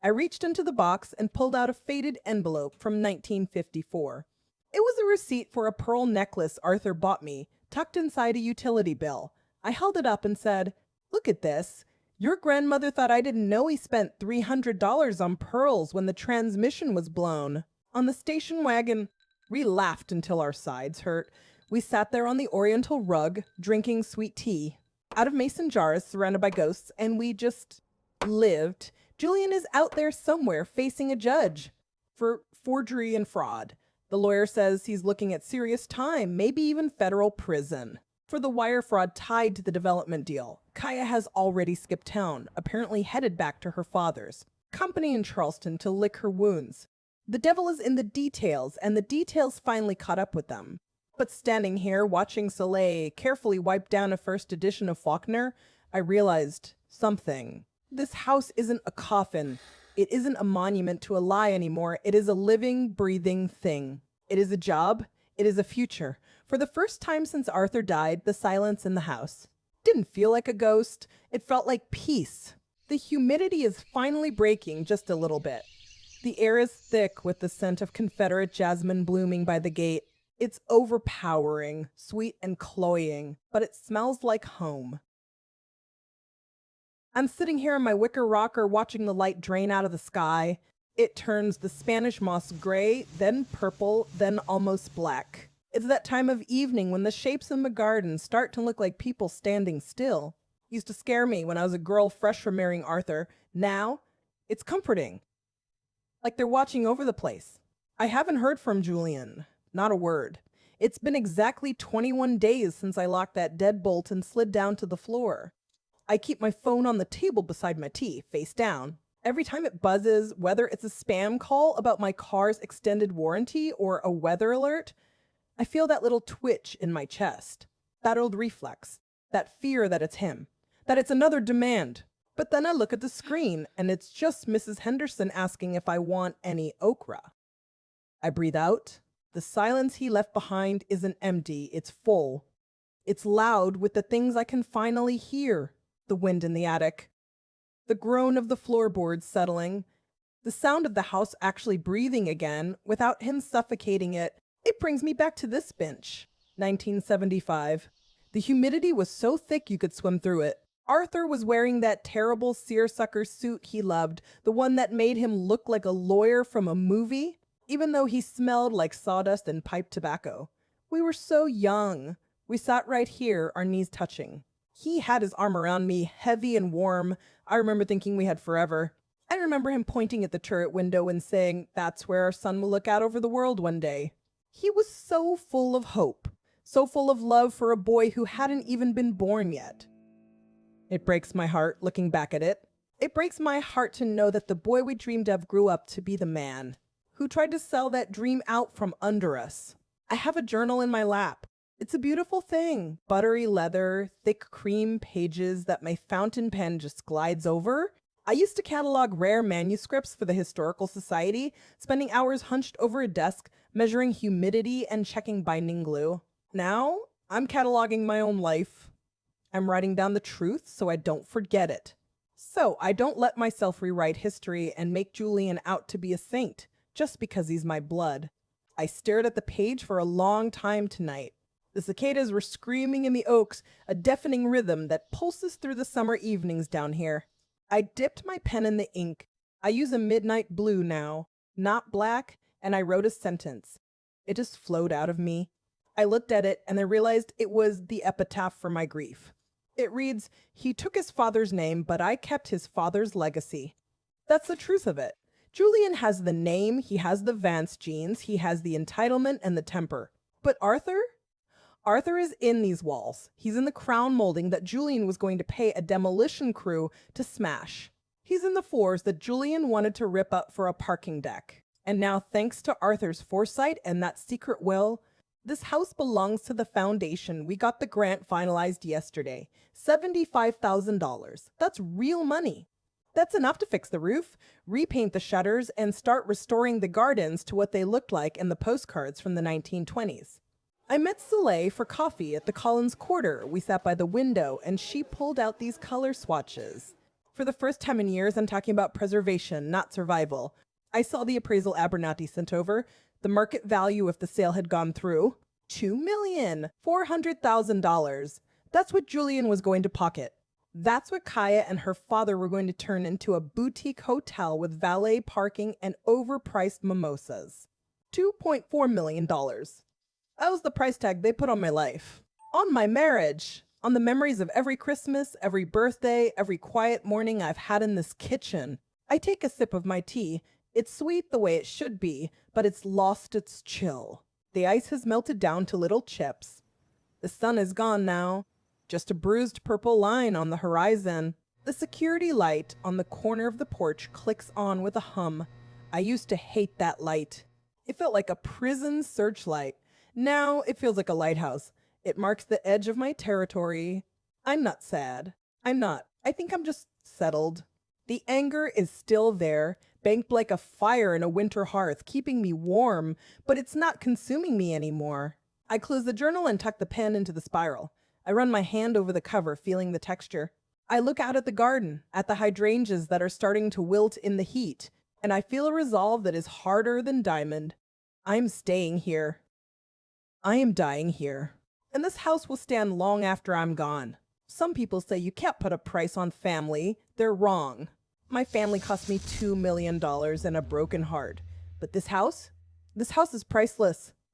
I reached into the box and pulled out a faded envelope from 1954. It was a receipt for a pearl necklace Arthur bought me, tucked inside a utility bill. I held it up and said, "Look at this. Your grandmother thought I didn't know he spent $300 on pearls when the transmission was blown on the station wagon." We laughed until our sides hurt. We sat there on the oriental rug, drinking sweet tea out of mason jars surrounded by ghosts, and we just lived. Julian is out there somewhere facing a judge for forgery and fraud. The lawyer says he's looking at serious time, maybe even federal prison, for the wire fraud tied to the development deal. Kaya has already skipped town, apparently headed back to her father's company in Charleston to lick her wounds. The devil is in the details, and the details finally caught up with them. But standing here, watching Soleil carefully wipe down a first edition of Faulkner, I realized something. This house isn't a coffin. It isn't a monument to a lie anymore. It is a living, breathing thing. It is a job. It is a future. For the first time since Arthur died, the silence in the house didn't feel like a ghost. It felt like peace. The humidity is finally breaking just a little bit. The air is thick with the scent of Confederate jasmine blooming by the gate. It's overpowering, sweet and cloying, but it smells like home. I'm sitting here in my wicker rocker watching the light drain out of the sky. It turns the Spanish moss gray, then purple, then almost black. It's that time of evening when the shapes in the garden start to look like people standing still. Used to scare me when I was a girl fresh from marrying Arthur. Now, it's comforting. Like they're watching over the place. I haven't heard from Julian. Not a word. It's been exactly 21 days since I locked that deadbolt and slid down to the floor. I keep my phone on the table beside my tea, face down. Every time it buzzes, whether it's a spam call about my car's extended warranty or a weather alert, I feel that little twitch in my chest. That old reflex. That fear that it's him. That it's another demand. But then I look at the screen and it's just Mrs. Henderson asking if I want any okra. I breathe out. The silence he left behind isn't empty, it's full. It's loud with the things I can finally hear. The wind in the attic. The groan of the floorboards settling. The sound of the house actually breathing again without him suffocating it. It brings me back to this bench. 1975. The humidity was so thick you could swim through it. Arthur was wearing that terrible seersucker suit he loved, the one that made him look like a lawyer from a movie, even though he smelled like sawdust and pipe tobacco. We were so young. We sat right here, our knees touching. He had his arm around me, heavy and warm. I remember thinking we had forever. I remember him pointing at the turret window and saying, "That's where our son will look out over the world one day." He was so full of hope, so full of love for a boy who hadn't even been born yet. It breaks my heart looking back at it. It breaks my heart to know that the boy we dreamed of grew up to be the man who tried to sell that dream out from under us. I have a journal in my lap. It's a beautiful thing. Buttery leather, thick cream pages that my fountain pen just glides over. I used to catalog rare manuscripts for the Historical Society, spending hours hunched over a desk, measuring humidity and checking binding glue. Now, I'm cataloging my own life. I'm writing down the truth so I don't forget it. So I don't let myself rewrite history and make Julian out to be a saint, just because he's my blood. I stared at the page for a long time tonight. The cicadas were screaming in the oaks, a deafening rhythm that pulses through the summer evenings down here. I dipped my pen in the ink. I use a midnight blue now, not black, and I wrote a sentence. It just flowed out of me. I looked at it and I realized it was the epitaph for my grief. It reads, "He took his father's name, but I kept his father's legacy." That's the truth of it. Julian has the name, he has the Vance genes, he has the entitlement and the temper. But Arthur? Arthur is in these walls. He's in the crown molding that Julian was going to pay a demolition crew to smash. He's in the floors that Julian wanted to rip up for a parking deck. And now, thanks to Arthur's foresight and that secret will, this house belongs to the foundation. We got the grant finalized yesterday. $75,000. That's real money. That's enough to fix the roof, repaint the shutters, and start restoring the gardens to what they looked like in the postcards from the 1920s. I met Soleil for coffee at the Collins Quarter. We sat by the window, and she pulled out these color swatches. For the first time in years, I'm talking about preservation, not survival. I saw the appraisal Abernathy sent over. The market value if the sale had gone through. $2,400,000. That's what Julian was going to pocket. That's what Kaya and her father were going to turn into a boutique hotel with valet parking and overpriced mimosas. $2.4 million. That was the price tag they put on my life. On my marriage. On the memories of every Christmas, every birthday, every quiet morning I've had in this kitchen. I take a sip of my tea. It's sweet the way it should be, but it's lost its chill. The ice has melted down to little chips. The sun is gone now. Just a bruised purple line on the horizon. The security light on the corner of the porch clicks on with a hum. I used to hate that light. It felt like a prison searchlight. Now it feels like a lighthouse. It marks the edge of my territory. I'm not sad. I'm not. I think I'm just settled. The anger is still there, banked like a fire in a winter hearth, keeping me warm, but it's not consuming me anymore. I close the journal and tuck the pen into the spiral. I run my hand over the cover, feeling the texture. I look out at the garden, at the hydrangeas that are starting to wilt in the heat, and I feel a resolve that is harder than diamond. I'm staying here. I am dying here. And this house will stand long after I'm gone. Some people say you can't put a price on family. They're wrong. My family cost me $2 million and a broken heart. But this house? This house is priceless.